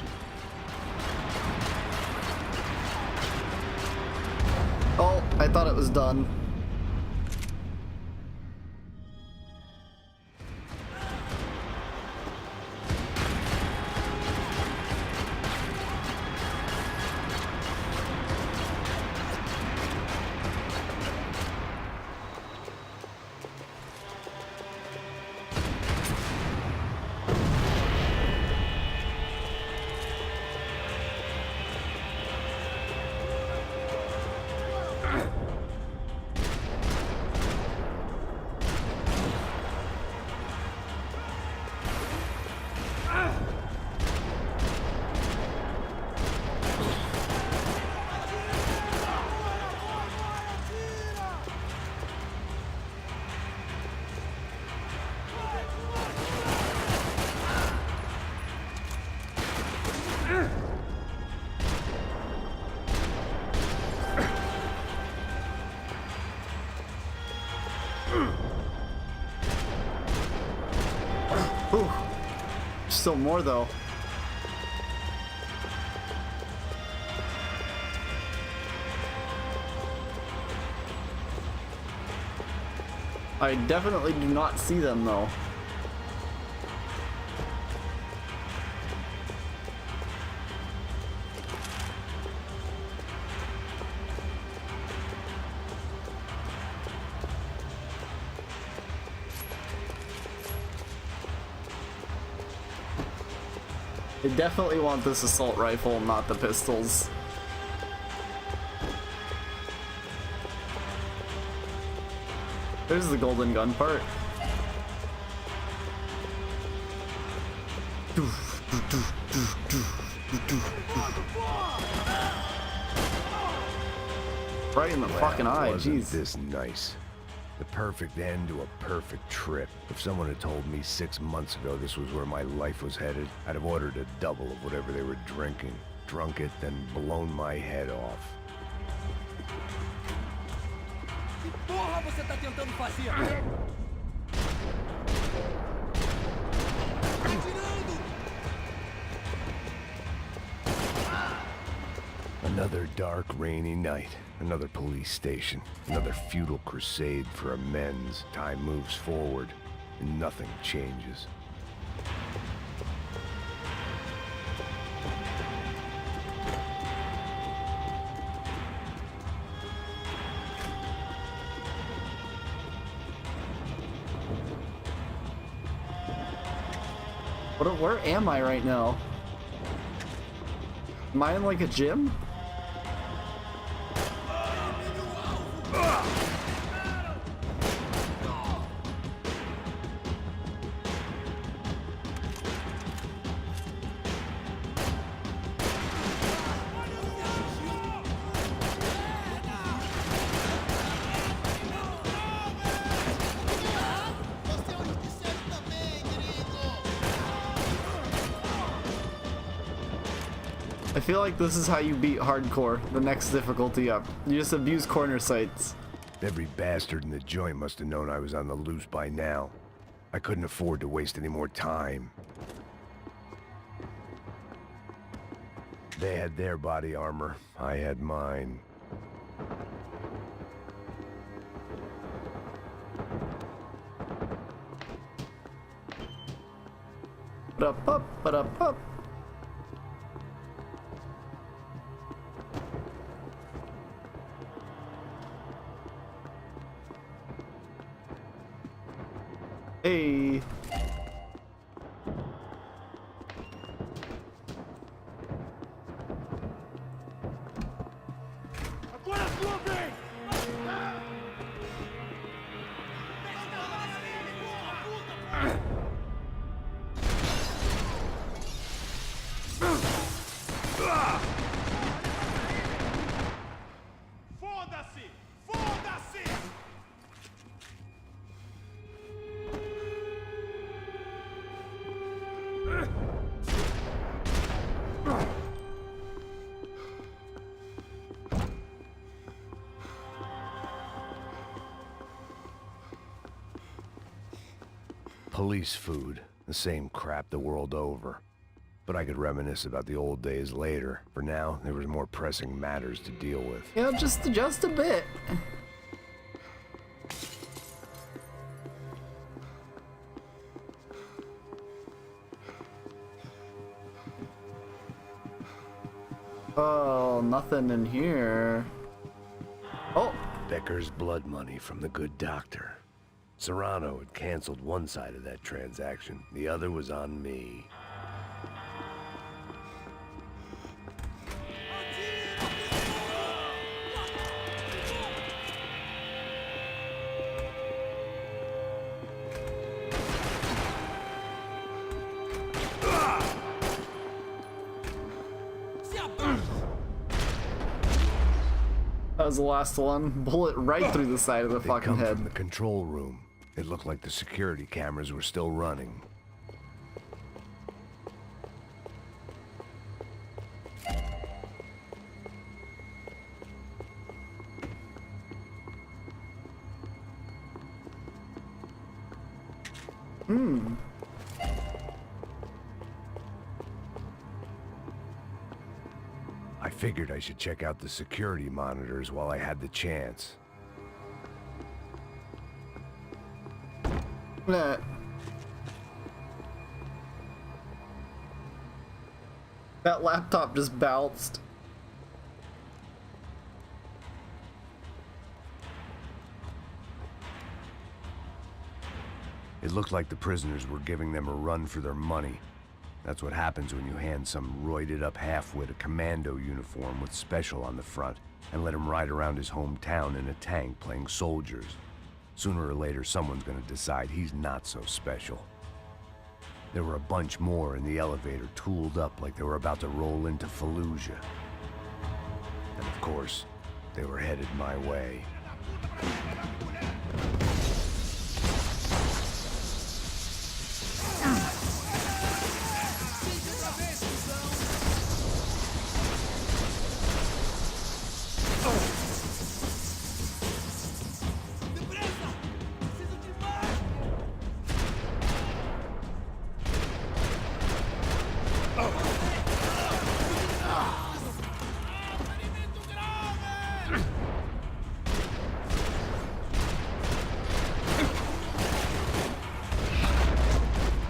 Oh, I thought it was done. Ooh. Still more though. I definitely do not see them though. They definitely want this assault rifle, not the pistols. There's the golden gun part. Right in the fucking eye, Wasn't jeez. this nice? The perfect end to a perfect trip. If someone had told me 6 months ago this was where my life was headed, I'd have ordered a double of whatever they were drinking, drunk it, then blown my head off. Que porra você tá tentando fazer? Another dark, rainy night. Another police station. Another futile crusade for amends. Time moves forward, and nothing changes. Where am I right now? Am I in like a gym? I feel like this is how you beat hardcore, the next difficulty up. You just abuse corner sights. Every bastard in the joint must have known I was on the loose by now. I couldn't afford to waste any more time. They had their body armor. I had mine. Ba-da-pup, ba-da-pup. Hey. Agora a sua vez! Foda-se! Foda-se! Police food. The same crap the world over. But I could reminisce about the old days later. For now, there was more pressing matters to deal with. Yeah, just a bit. Oh, nothing in here. Oh, Becker's blood money from the good doctor. Serrano had canceled one side of that transaction. The other was on me. that was the last one. Bullet right through the side of the They fucking come head. from the control room. It looked like the security cameras were still running. I figured I should check out the security monitors while I had the chance. Nah. That laptop just bounced. It looked like the prisoners were giving them a run for their money. That's what happens when you hand some roided-up halfwit a commando uniform with special on the front and let him ride around his hometown in a tank playing soldiers. Sooner or later, someone's gonna decide he's not so special. There were a bunch more in the elevator, tooled up like they were about to roll into Fallujah. And of course, they were headed my way.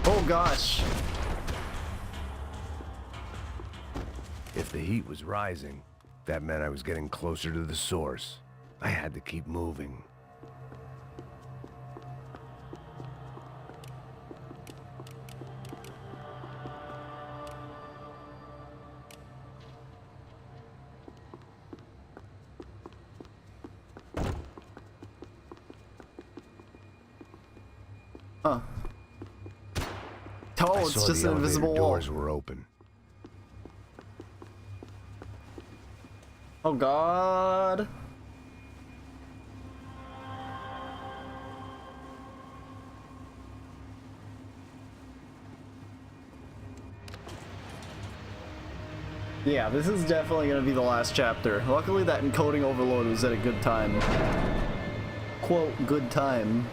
Oh gosh. If the heat was rising, that meant I was getting closer to the source. I had to keep moving. Huh. I Oh, it's saw just the an elevator invisible wall. doors were open. Oh god. Yeah, this is definitely gonna be the last chapter. Luckily that encoding overload was at a good time. Quote, good time.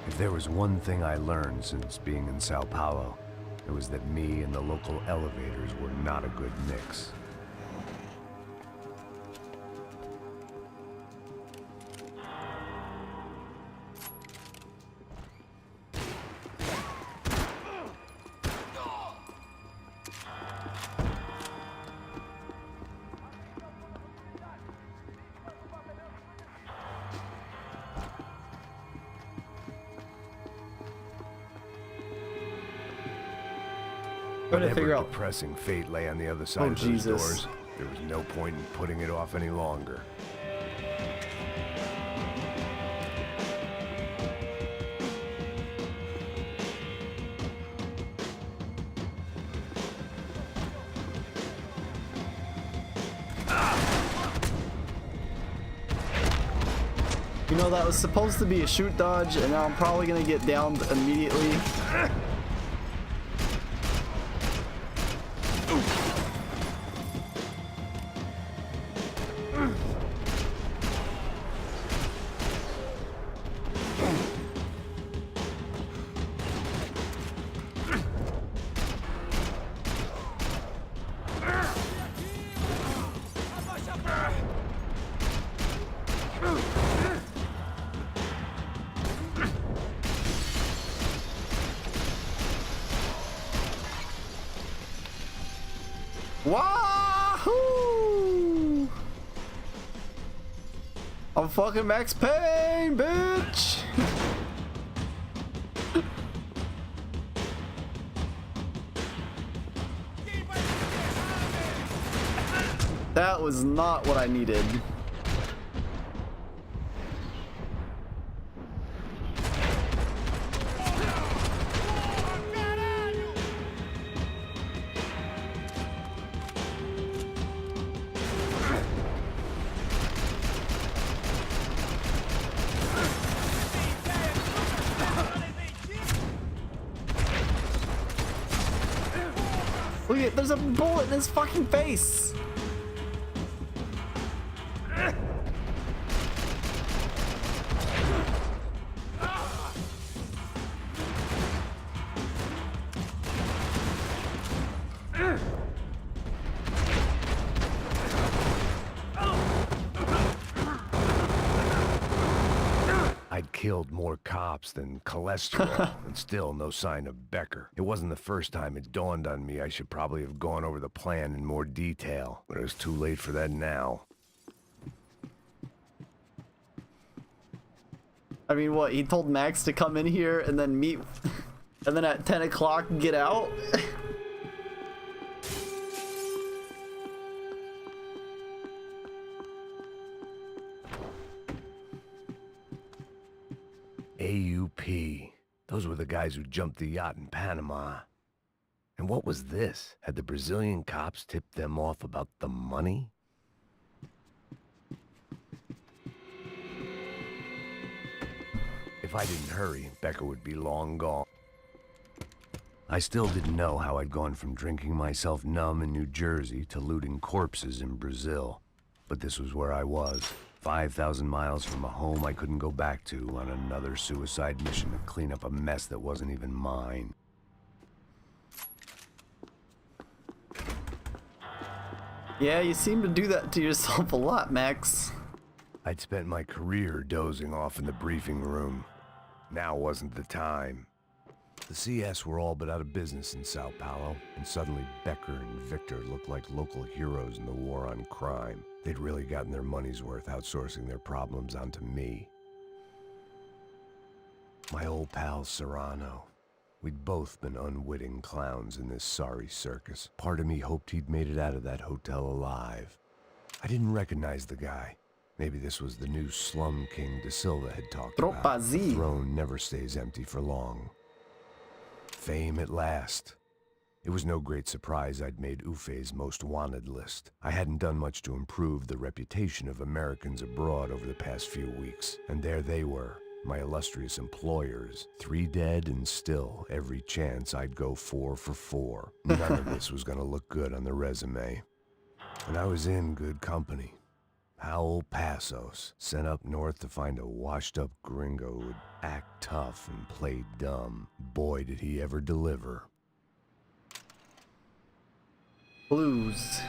If there was one thing I learned since being in Sao Paulo, it was that me and the local elevators were not a good mix. Trying to figure Whatever out. depressing fate lay on the other side Oh, of those Jesus. doors, there was no point in putting it off any longer. You know, that was supposed to be a shoot dodge, and now I'm probably gonna get downed immediately. Wahoo! I'm fucking Max Payne, bitch! That was not what I needed. Look at, there's a bullet in his fucking face. I'd killed more cops than cholesterol, and still no sign of Becker. It wasn't the first time it dawned on me I should probably have gone over the plan in more detail, but it was too late for that now. I mean, what, he told Max to come in here and then meet, and then at 10 o'clock get out? AUP. Those were the guys who jumped the yacht in Panama. And what was this? Had the Brazilian cops tipped them off about the money? If I didn't hurry, Becker would be long gone. I still didn't know how I'd gone from drinking myself numb in New Jersey to looting corpses in Brazil. But this was where I was, 5,000 miles from a home I couldn't go back to, on another suicide mission to clean up a mess that wasn't even mine. Yeah, you seem to do that to yourself a lot, Max. I'd spent my career dozing off in the briefing room. Now wasn't the time. The CS were all but out of business in Sao Paulo, and suddenly Becker and Victor looked like local heroes in the war on crime. They'd really gotten their money's worth outsourcing their problems onto me. My old pal Serrano. We'd both been unwitting clowns in this sorry circus. Part of me hoped he'd made it out of that hotel alive. I didn't recognize the guy. Maybe this was the new Slum King De Silva had talked about. Tropa Z. The throne never stays empty for long. Fame at last. It was no great surprise I'd made Ufe's most wanted list. I hadn't done much to improve the reputation of Americans abroad over the past few weeks, and there they were, my illustrious employers, 3 dead and still every chance I'd go 4 for 4. None of this was gonna look good on the resume. And I was in good company. Howell Passos, sent up north to find a washed-up gringo who would act tough and play dumb. Boy, did he ever deliver. Blues.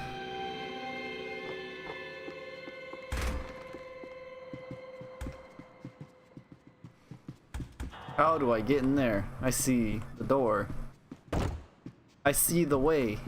How do I get in there? I see the door. I see the way.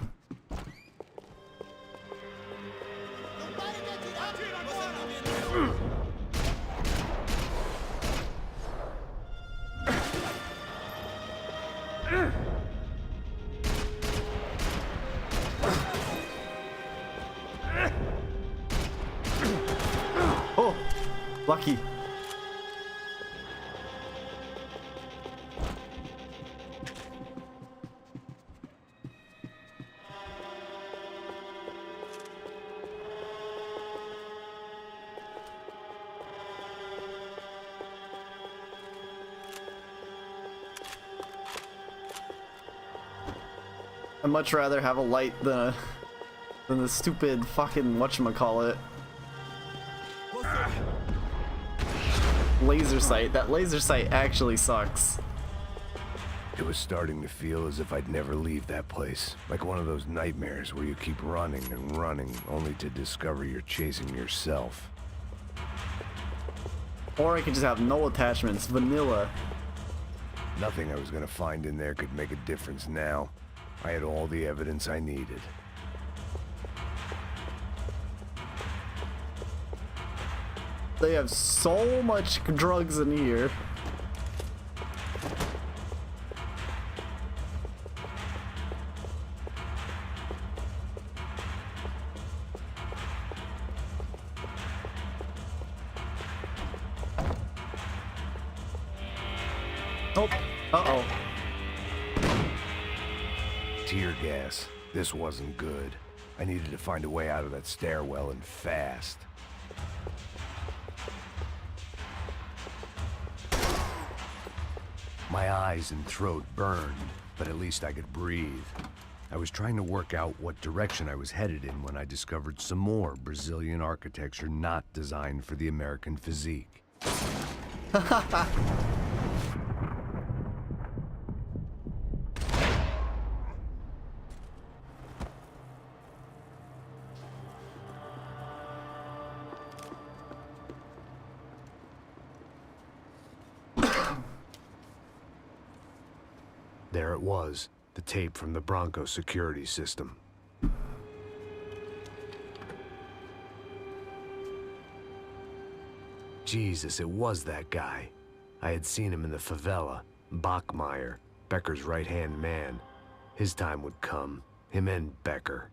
Oh, lucky. I'd much rather have a light than the stupid fucking whatchamacallit. Laser sight. That laser sight actually sucks. It was starting to feel as if I'd never leave that place. Like one of those nightmares where you keep running and running, only to discover you're chasing yourself. Or I could just have no attachments, vanilla. Nothing I was gonna find in there could make a difference now. I had all the evidence I needed. They have so much drugs in here. Oh, uh-oh. Tear gas. This wasn't good. I needed to find a way out of that stairwell and fast. My eyes and throat burned, but at least I could breathe. I was trying to work out what direction I was headed in when I discovered some more Brazilian architecture not designed for the American physique. There it was, the tape from the Bronco security system. Jesus, it was that guy. I had seen him in the favela, Bachmeyer, Becker's right-hand man. His time would come, him and Becker.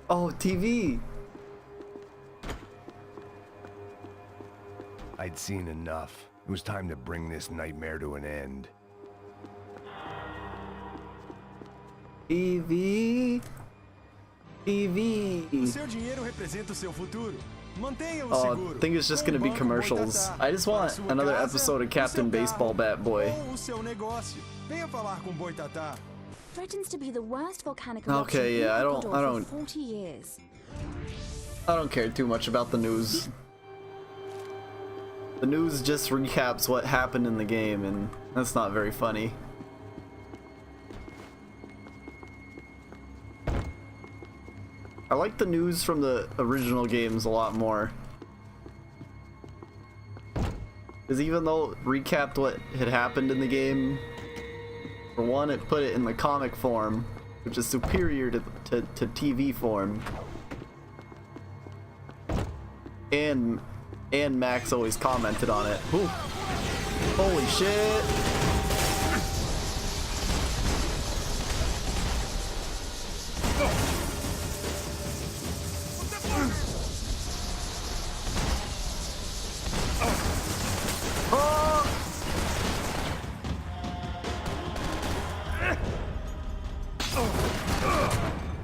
Oh, TV. I'd seen enough. It was time to bring this nightmare to an end. TV. TV. O seu dinheiro representa o seu futuro. Mantenha-o Oh, seguro. I think it's just gonna be commercials. I just want another episode of Captain Baseball Bat Boy. Ou o seu negócio. Venha falar com Boitatá. Threatens to be the worst volcanic Okay, yeah, I don't for 40 years. I don't care too much about the news. The news just recaps what happened in the game, and that's not very funny. I like the news from the original games a lot more. Because even though it recapped what had happened in the game, for one, it put it in the comic form, which is superior to TV form. And Max always commented on it. Ooh. Holy shit!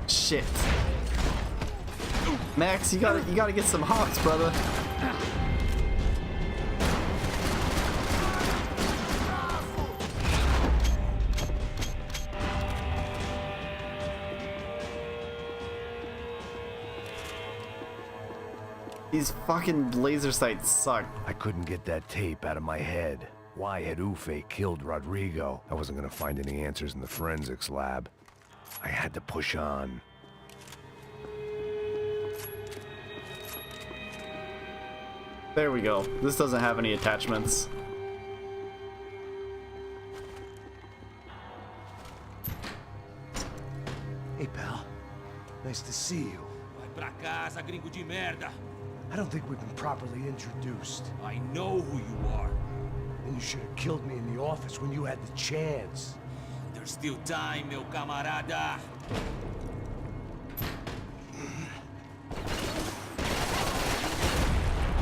Shit. Max, you gotta get some hops, brother. These fucking laser sights suck. I couldn't get that tape out of my head. Why had Ufe killed Rodrigo? I wasn't gonna find any answers in the forensics lab. I had to push on. There we go. This doesn't have any attachments. Hey, pal. Nice to see you. Vai pra casa, gringo de merda. I don't think we've been properly introduced. I know who you are. And you should have killed me in the office when you had the chance. There's still time, meu camarada.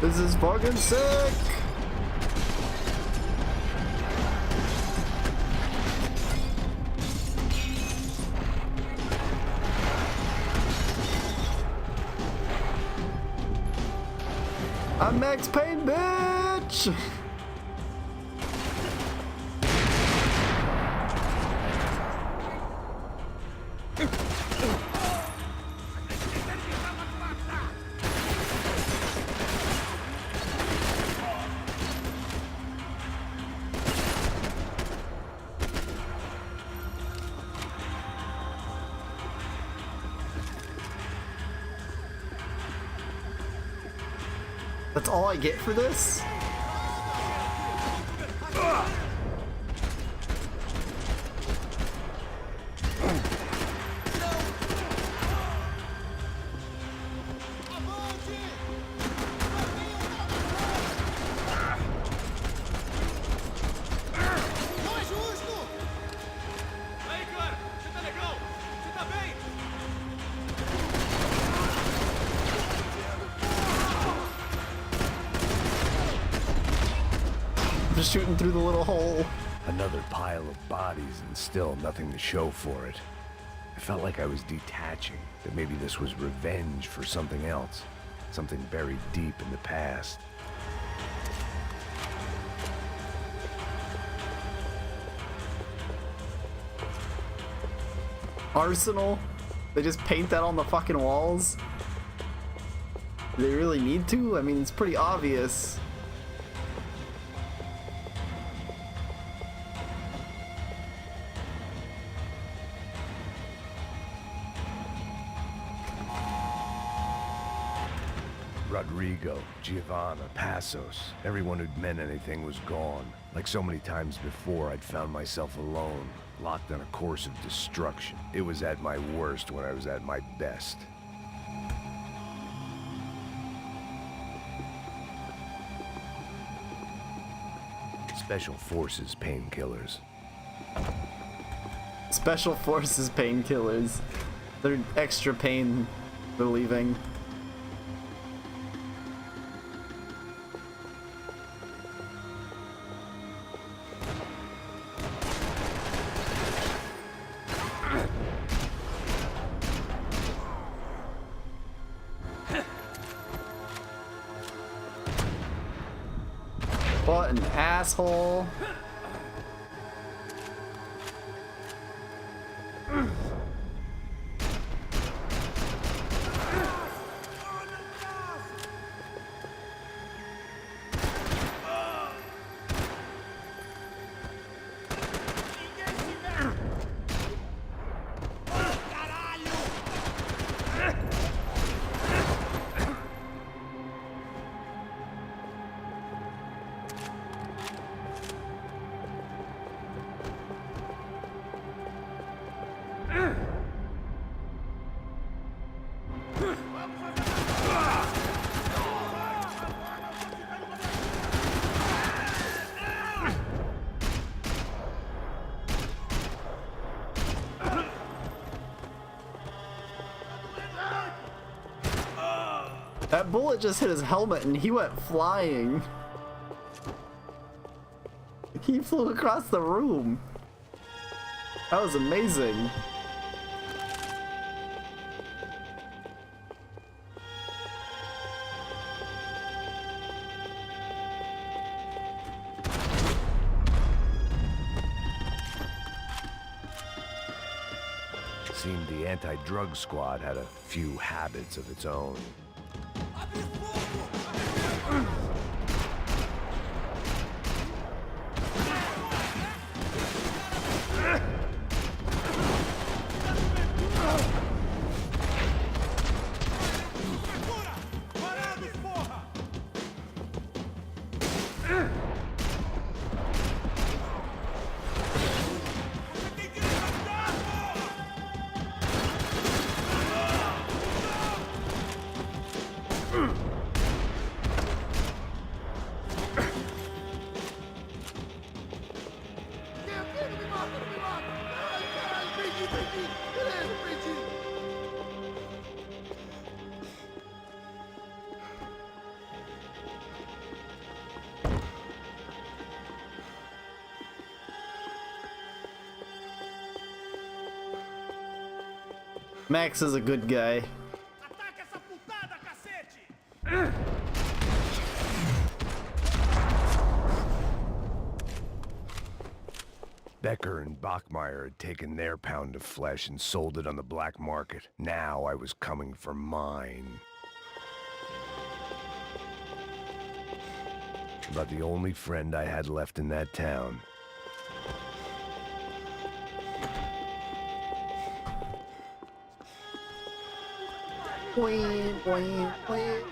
This is fucking sick! I'm Max Payne, bitch! That's all I get for this? Just shooting through the little hole. Another pile of bodies and still nothing to show for it. I felt like I was detaching, that maybe this was revenge for something else. Something buried deep in the past. Arsenal? They just paint that on the fucking walls? Do they really need to? I mean, it's pretty obvious. Rodrigo, Giovanna, Passos, everyone who'd meant anything was gone. Like so many times before, I'd found myself alone, locked on a course of destruction. It was at my worst when I was at my best. Special Forces painkillers. Special Forces painkillers. They're extra pain They're leaving. What an asshole. That bullet just hit his helmet and he went flying. He flew across the room. That was amazing. Seemed the anti-drug squad had a few habits of its own. Max is a good guy. Becker and Bachmeyer had taken their pound of flesh and sold it on the black market. Now I was coming for mine. About the only friend I had left in that town. Boing, boing, boing.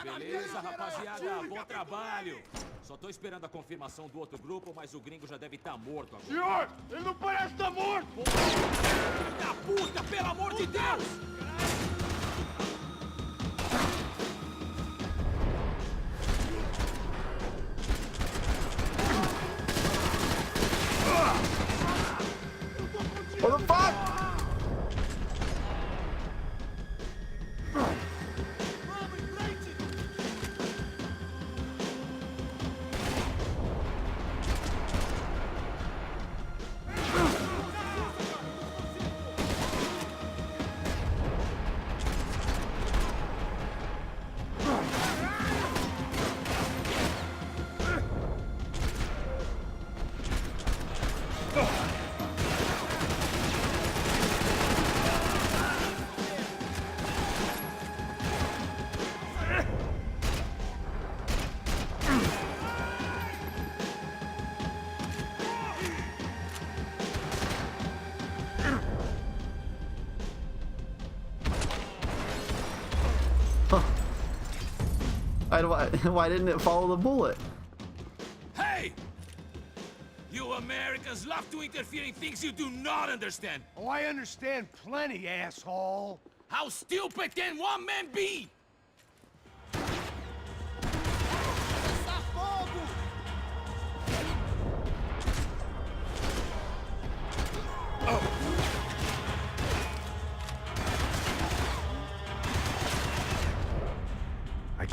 Beleza, rapaziada, bom trabalho. Só tô esperando a confirmação do outro grupo, mas o gringo já deve estar morto agora. Senhor, ele não parece estar morto! Filho da puta, pelo amor de Deus! What the fuck? Why didn't it follow the bullet? Hey! You Americans love to interfere in things you do not understand. Oh, I understand plenty, asshole. How stupid can one man be?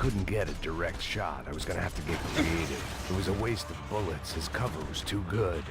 couldn't get a direct shot. I was gonna have to get creative. It was a waste of bullets. His cover was too good.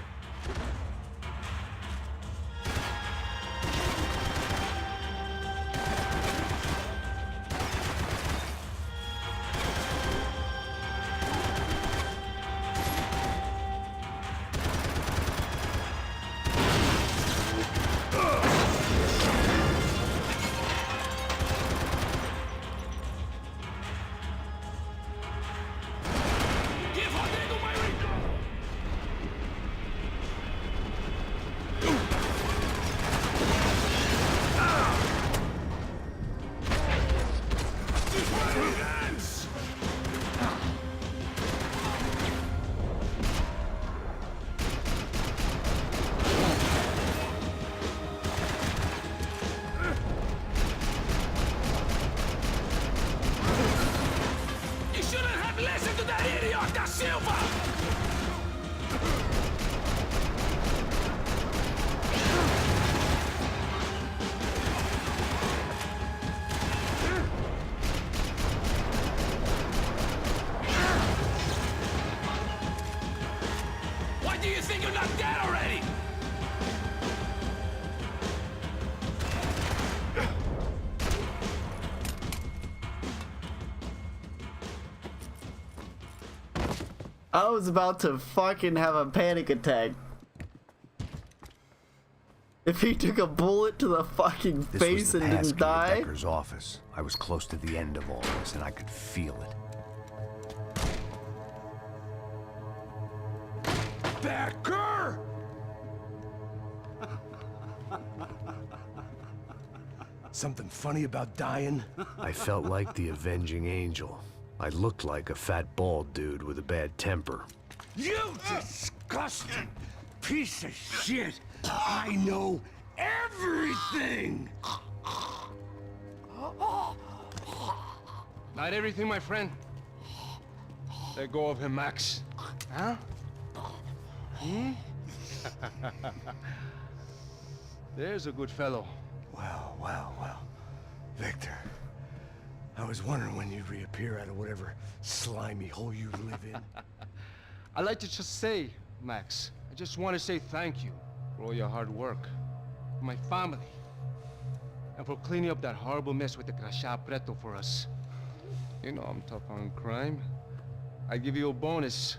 I was about to fucking have a panic attack. If he took a bullet to the fucking face and didn't die. This was Becker's office. I was close to the end of all this, and I could feel it. Becker! Something funny about dying? I felt like the avenging angel. I looked like a fat bald dude with a bad temper. You disgusting piece of shit! I know everything! Not everything, my friend. Let go of him, Max. Huh? Hmm? There's a good fellow. Well. Victor, I was wondering when you'd reappear out of whatever slimy hole you live in. I'd like to just say, Max, I just want to say thank you for all your hard work, for my family, and for cleaning up that horrible mess with the Crachá Preto for us. You know I'm tough on crime. I give you a bonus,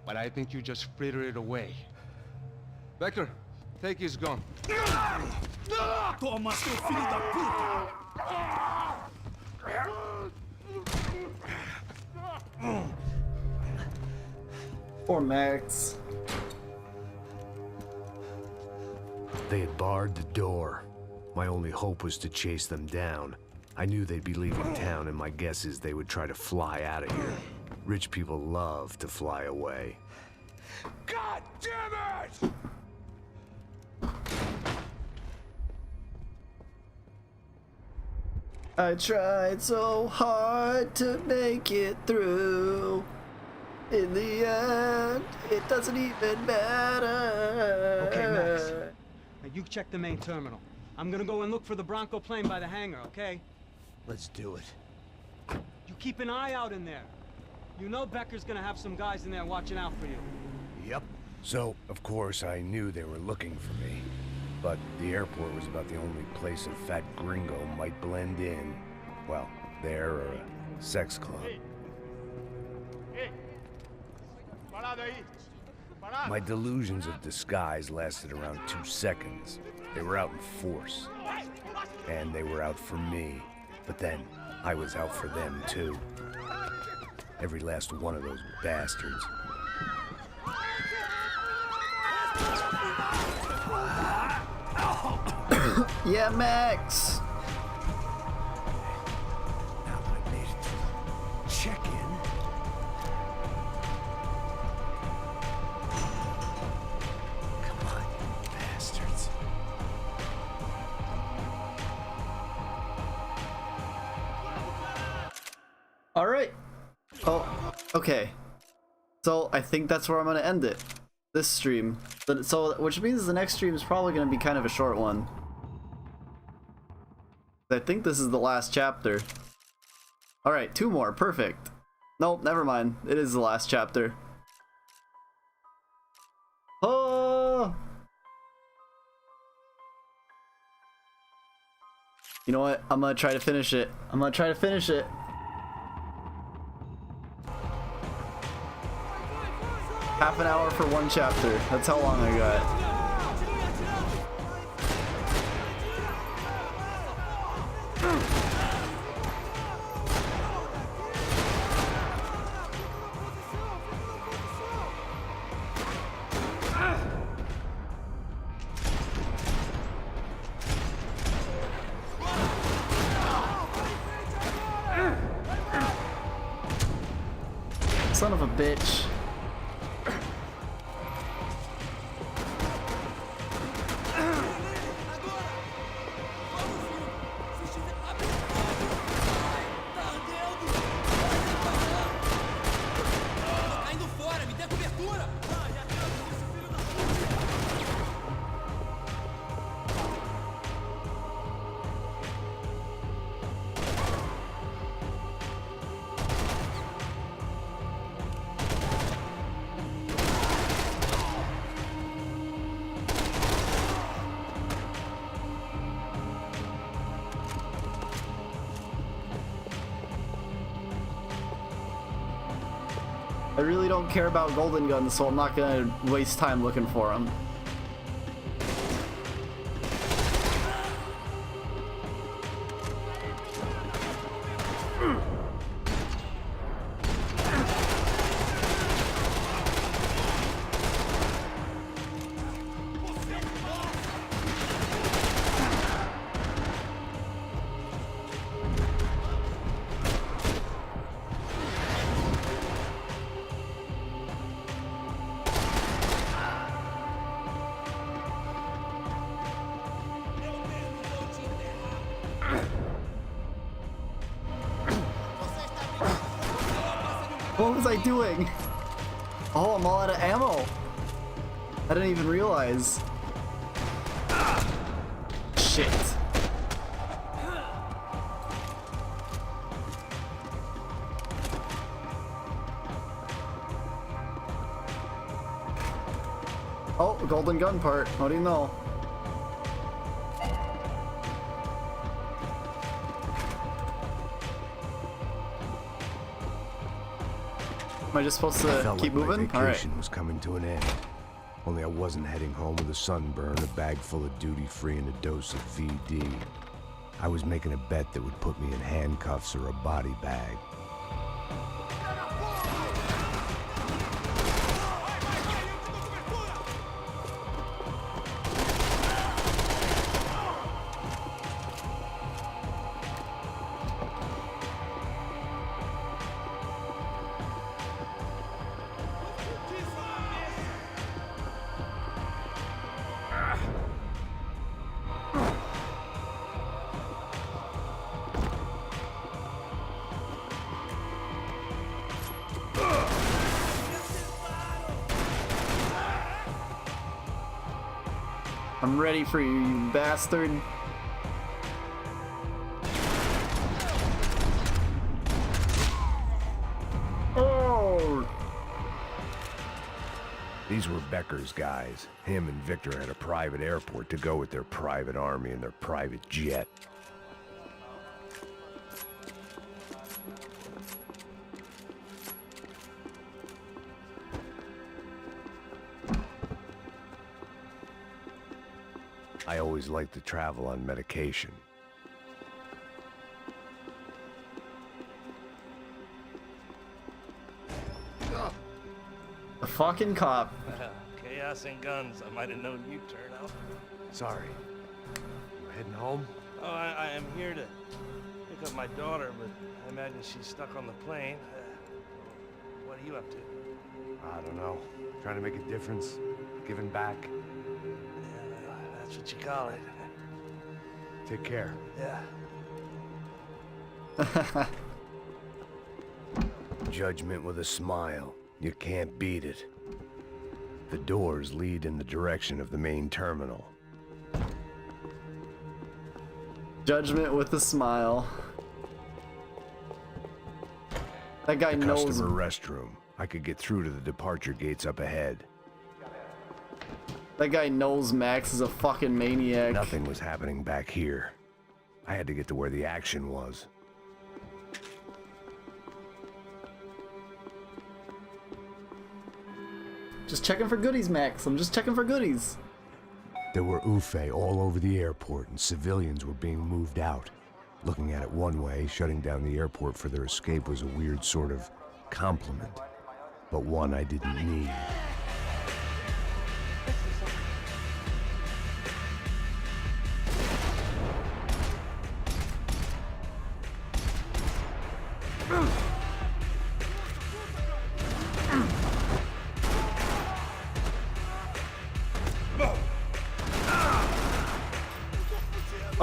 but I think you just fritter it away. Becker, take his gun. Toma, seu filho da puta! Poor Max. They had barred the door. My only hope was to chase them down. I knew they'd be leaving town, and my guess is they would try to fly out of here. Rich people love to fly away. God damn it! I tried so hard to make it through. In the end, it doesn't even matter. Okay, Max. Now you check the main terminal. I'm gonna go and look for the Bronco plane by the hangar, okay? Let's do it. You keep an eye out in there. You know Becker's gonna have some guys in there watching out for you. Yep. So, of course, I knew they were looking for me. But the airport was about the only place a fat gringo might blend in. Well, there or a sex club. My delusions of disguise lasted around 2 seconds. They were out in force. And they were out for me. But then, I was out for them too. Every last one of those bastards. Yeah, Max. Now that I made it to check-in. Come on, you bastards. All right. Oh, okay. So I think that's where I'm gonna end it. This stream. So, which means the next stream is probably gonna be kind of a short one. I think this is the last chapter. Alright, 2 more. Perfect. Nope, never mind. It is the last chapter. Oh! You know what? I'm gonna try to finish it. Half an hour for 1 chapter. That's how long I got. Son of a bitch. I really don't care about golden guns, so I'm not gonna waste time looking for them. What was I doing? Oh, I'm all out of ammo. I didn't even realize. Shit. Oh, golden gun part. What do you know? Am I just supposed to keep moving? My vacation was coming to an end. Only I wasn't heading home with a sunburn, a bag full of duty-free, and a dose of VD. I was making a bet that would put me in handcuffs or a body bag. I'm ready for you, you bastard. Oh! These were Becker's guys. Him and Victor had a private airport to go with their private army and their private jet. I always liked to travel on medication. A fucking cop. Chaos and guns. I might have known you'd turn out. Sorry. You heading home? Oh, I am here to pick up my daughter, but I imagine she's stuck on the plane. What are you up to? I don't know. Trying to make a difference. Giving back. Yeah, that's what you call it. Take care. Yeah. Judgment with a smile. You can't beat it. The doors lead in the direction of the main terminal. Judgment with a smile. That guy The knows. customer restroom. I could get through to the departure gates up ahead. That guy knows Max is a fucking maniac. Nothing was happening back here. I had to get to where the action was. Just checking for goodies, Max. I'm just checking for goodies. There were Ufe all over the airport, and civilians were being moved out. Looking at it one way, shutting down the airport for their escape was a weird sort of compliment, but one I didn't need.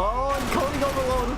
Oh, I'm coding overload.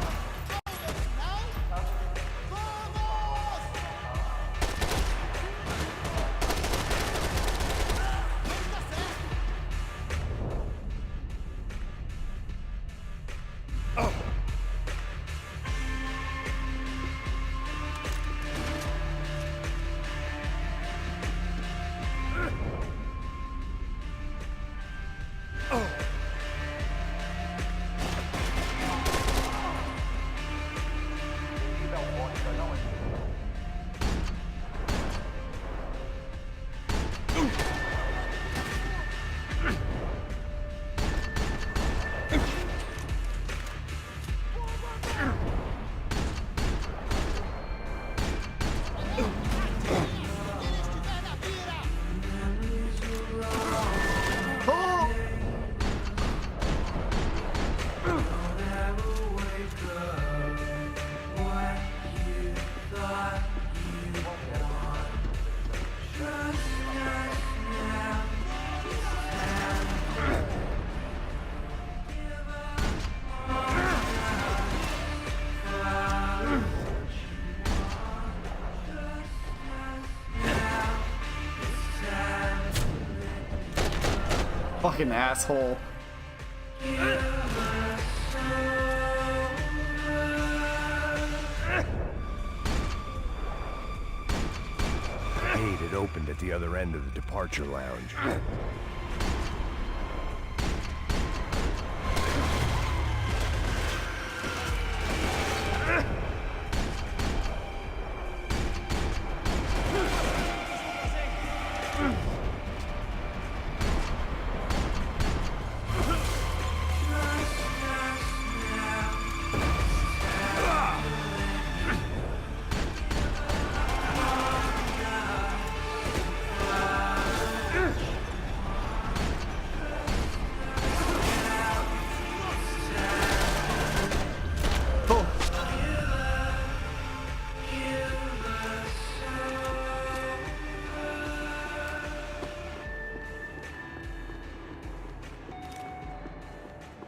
Fucking asshole. Gate had opened at the other end of the departure lounge.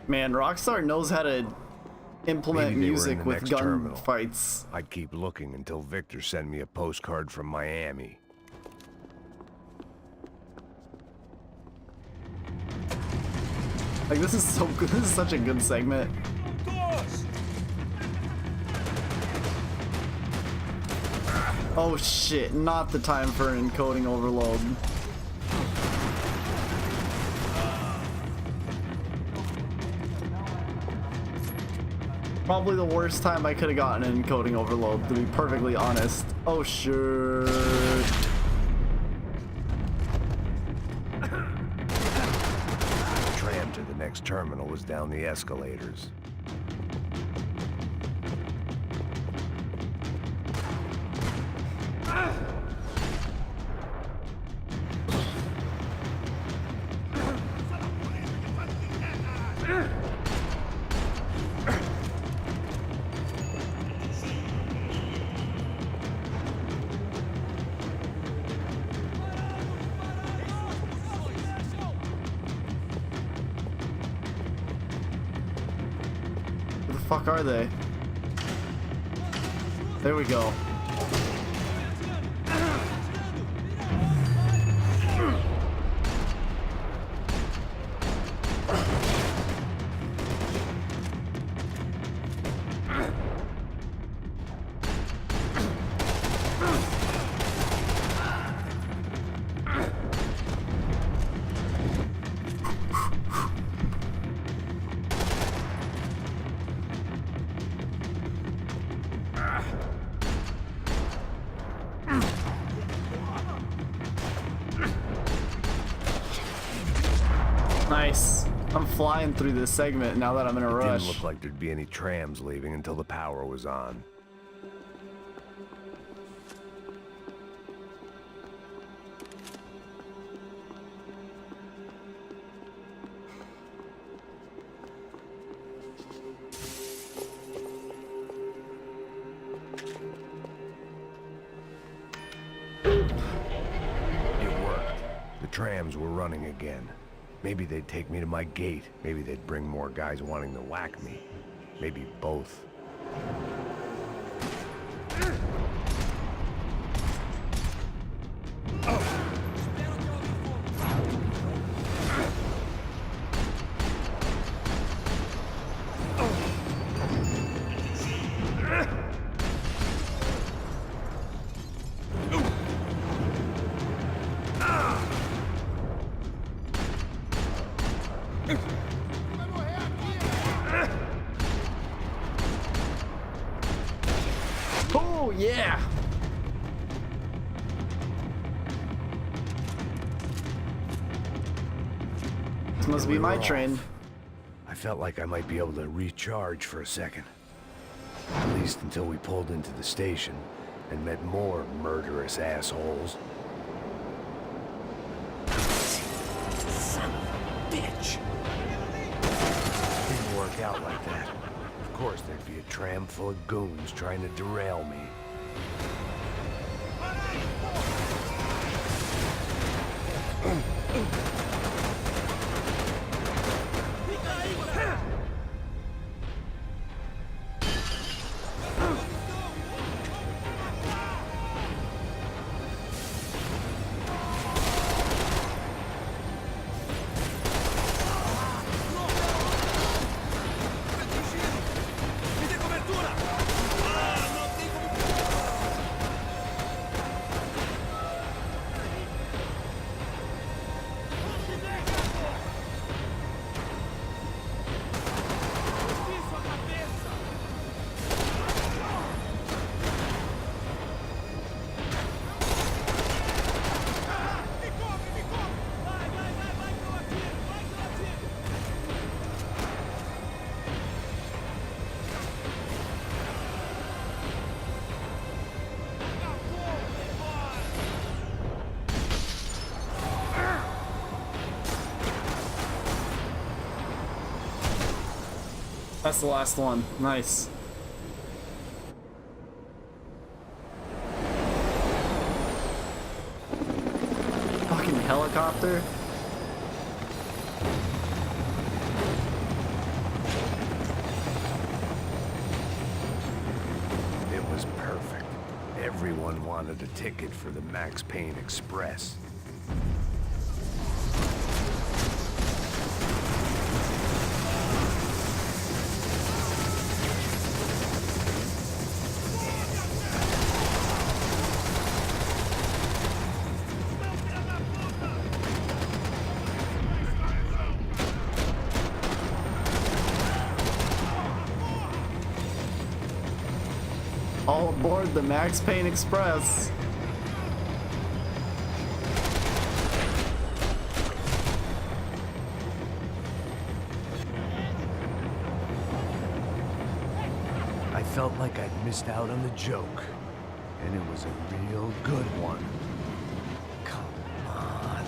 Man, Rockstar knows how to implement Maybe they were in music the with next gun terminal. fights. I'd keep looking until Victor sent me a postcard from Miami. Like, this is so good. This is such a good segment. Oh shit, not the time for an encoding overload. Probably the worst time I could have gotten an encoding overload, to be perfectly honest. Oh shit. The tram to the next terminal was down the escalators. Where the fuck are they? There we go. Nice. I'm flying through this segment now that I'm in a rush. Didn't look like there'd be any trams leaving until the power was on. Trams were running again. Maybe they'd take me to my gate. Maybe they'd bring more guys wanting to whack me. Maybe both. Oh, yeah! This must be my train. I felt like I might be able to recharge for a second. At least until we pulled into the station and met more murderous assholes. Son of a bitch! Didn't work out like that. Of course, there'd be a tram full of goons trying to derail me. That's the last one. Nice. Fucking helicopter. It was perfect. Everyone wanted a ticket for the Max Payne Express. All aboard the Max Payne Express. I felt like I'd missed out on the joke, and it was a real good one. Come on.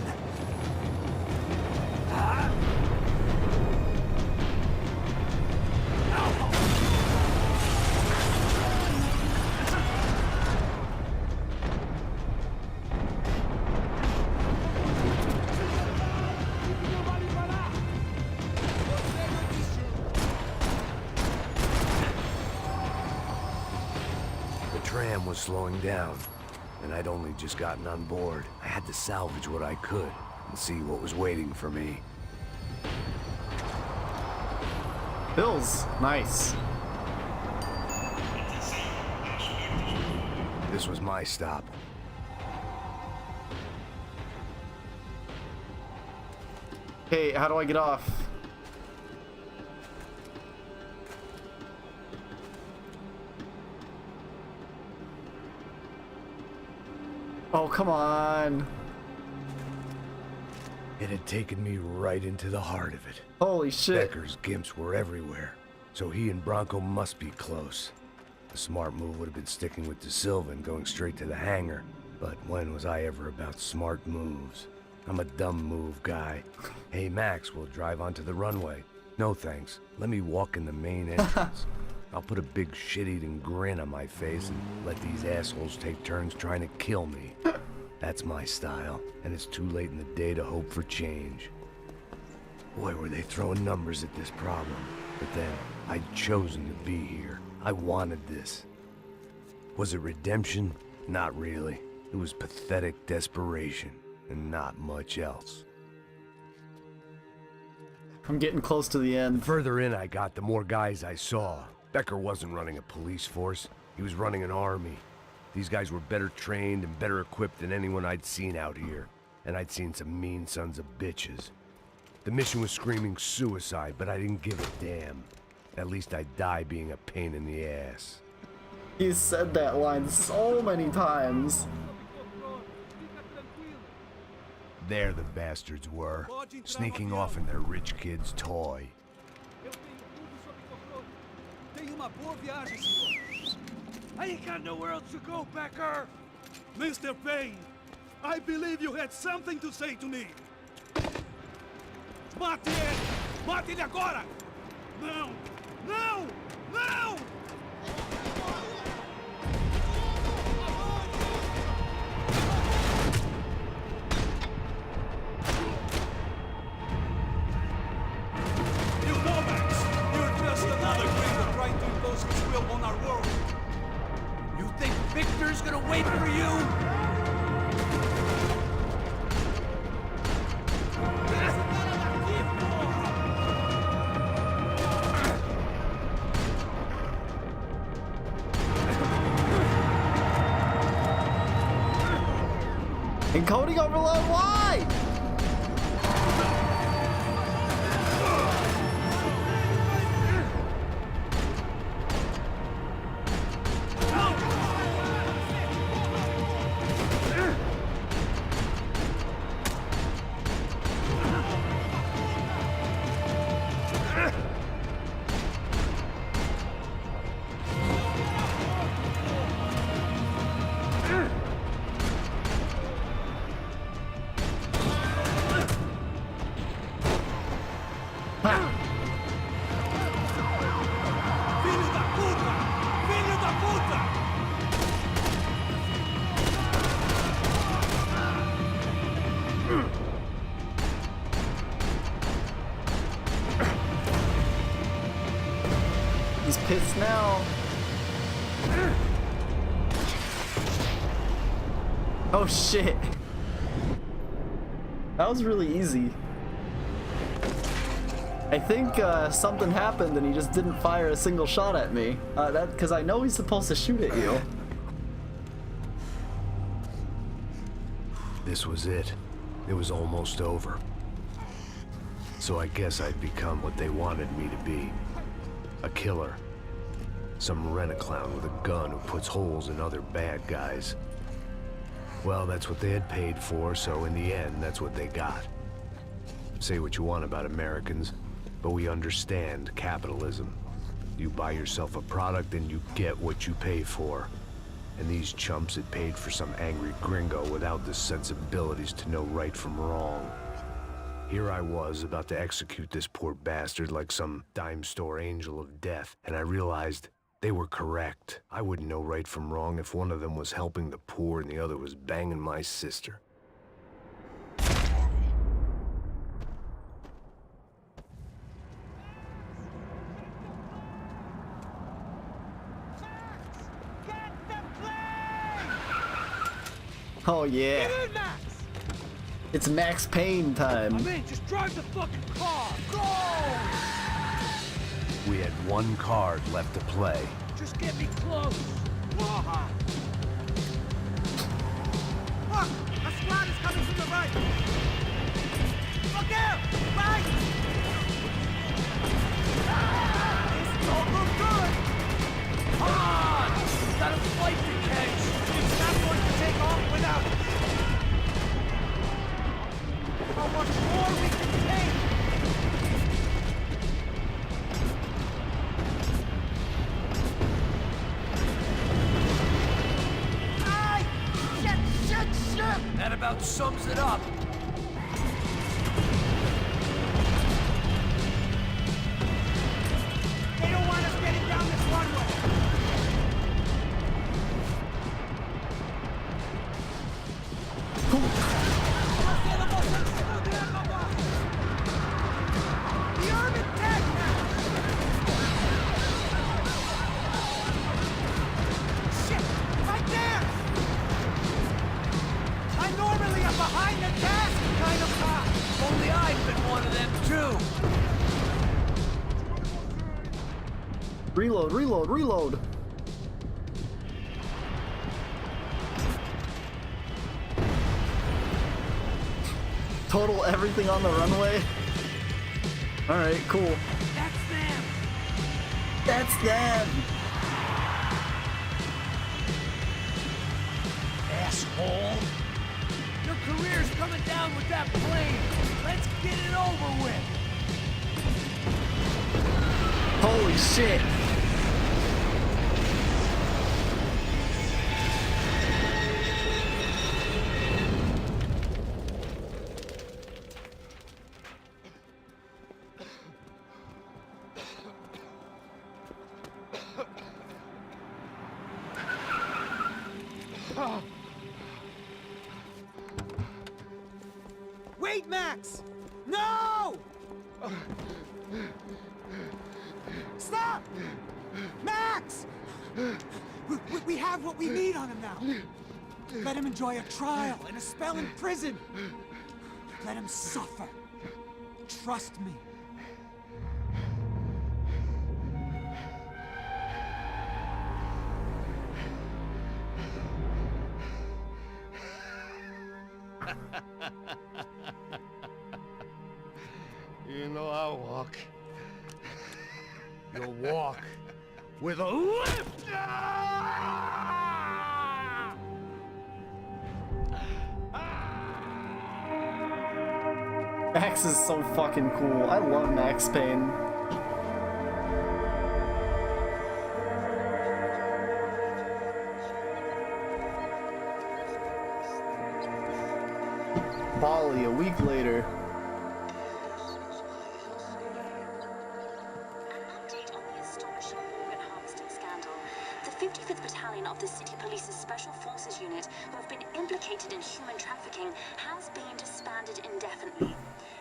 The tram was slowing down, and I'd only just gotten on board. I had to salvage what I could and see what was waiting for me. Bills. Nice. This was my stop. Hey, how do I get off? Oh, come on. It had taken me right into the heart of it. Holy shit. Becker's gimps were everywhere, so he and Bronco must be close. The smart move would have been sticking with De Silva and going straight to the hangar. But when was I ever about smart moves? I'm a dumb move guy. Hey Max, we'll drive onto the runway. No thanks. Let me walk in the main entrance. I'll put a big shit-eating grin on my face and let these assholes take turns trying to kill me. That's my style, and it's too late in the day to hope for change. Boy, were they throwing numbers at this problem. But then, I'd chosen to be here. I wanted this. Was it redemption? Not really. It was pathetic desperation, and not much else. I'm getting close to the end. The further in I got, the more guys I saw. Becker wasn't running a police force. He was running an army. These guys were better trained and better equipped than anyone I'd seen out here. And I'd seen some mean sons of bitches. The mission was screaming suicide, but I didn't give a damn. At least I'd die being a pain in the ass. He's said that line so many times. There the bastards were, sneaking off in their rich kid's toy. I ain't got nowhere else to go, Becker! Mr. Payne, I believe you had something to say to me. Mate ele! Mate ele agora! Não! Não! Não! You Nomads! You're just another gringo trying to impose his will on our world. You think Victor's gonna wait for you? Encoding overload, why? Filho da puta! Filho da puta! He's pissed now. Oh shit. That was really easy. I think something happened and he just didn't fire a single shot at me. Because I know he's supposed to shoot at you. This was it. It was almost over. So I guess I'd become what they wanted me to be. A killer. Some rent-a-clown with a gun who puts holes in other bad guys. Well, that's what they had paid for, so in the end, that's what they got. Say what you want about Americans, but we understand capitalism. You buy yourself a product and you get what you pay for. And these chumps had paid for some angry gringo without the sensibilities to know right from wrong. Here I was, about to execute this poor bastard like some dime store angel of death, and I realized they were correct. I wouldn't know right from wrong if one of them was helping the poor and the other was banging my sister. Oh yeah. Get in, Max! It's Max Payne time. I'm in, just drive the fucking car! Go! We had one card left to play. Just get me close! Fuck! A squad is coming from the right! Look out! Right! This don't look good! Come on! We've got a flight to catch! It's not going to take off without us! How much more? sums it up. They don't want us getting down this runway. The Urban Tech now! Shit! Right there! I'm normally a behind the task kind of cop. Only I've been one of them too. Reload, reload, reload. Total everything on the runway. Alright, cool. That's them. That's them. Asshole. Your career's coming down with that plane. Let's get it over with. Holy shit. Wait, Max! No! Stop! Max! We have what we need on him now. Let him enjoy a trial and a spell in prison. Let him suffer. Trust me. You know I'll walk. You'll walk with a lift! Max is so fucking cool. I love Max Payne. Bali a week later. The 55th Battalion of the City Police's Special Forces Unit, who have been implicated in human trafficking, has been disbanded indefinitely.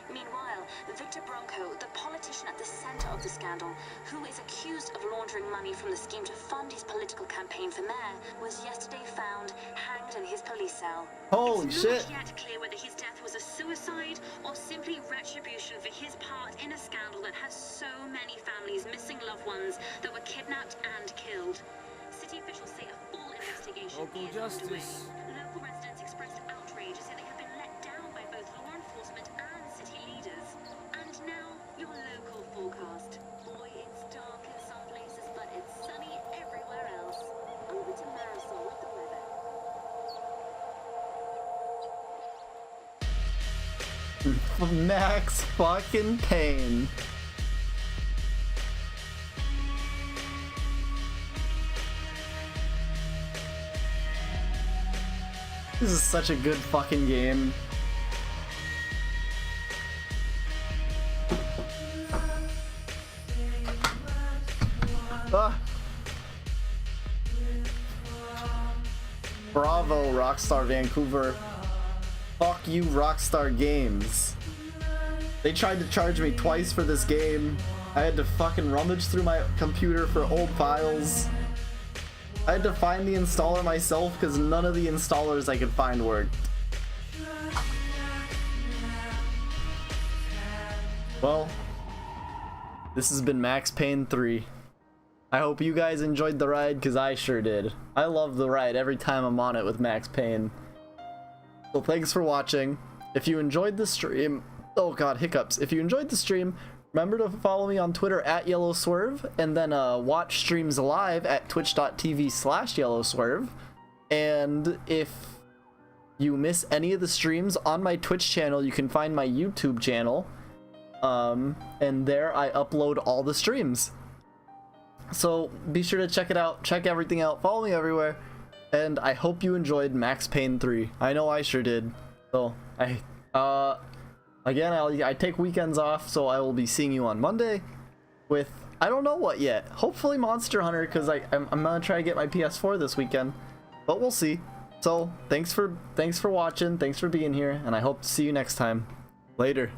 Meanwhile, Victor Bronco, the politician at the center of the scandal, who is accused of laundering money from the scheme to fund his political campaign for mayor, was yesterday found hanged in his police cell. Holy it's shit! Not yet clear whether his death was a suicide or simply retribution for his part in a scandal that has so many families missing loved ones that were kidnapped and killed. City officials say a full investigation Local is underway. justice. Local residents expressed outrage, saying they have been let down by both law enforcement and city leaders. And now, your local forecast. Boy, it's dark in some places, but it's sunny everywhere else. Over to Marisol with the weather. Max fucking Payne. This is such a good fucking game. Ah. Bravo, Rockstar Vancouver. Fuck you, Rockstar Games. They tried to charge me twice for this game. I had to fucking rummage through my computer for old files. I had to find the installer myself because none of the installers I could find worked. Well, this has been Max Payne 3. I hope you guys enjoyed the ride because I sure did. I love the ride every time I'm on it with Max Payne. So thanks for watching. If you enjoyed the stream, oh god, hiccups. If you enjoyed the stream, remember to follow me on Twitter at YellowSwerve, and then watch streams live at twitch.tv/YellowSwerve. And if you miss any of the streams on my Twitch channel, you can find my YouTube channel. And there I upload all the streams. So be sure to check it out, check everything out, follow me everywhere, and I hope you enjoyed Max Payne 3. I know I sure did. So again, I take weekends off, so I will be seeing you on Monday with I don't know what yet. Hopefully Monster Hunter, because I'm gonna try to get my PS4 this weekend, but we'll see. So thanks for watching, thanks for being here, and I hope to see you next time. Later.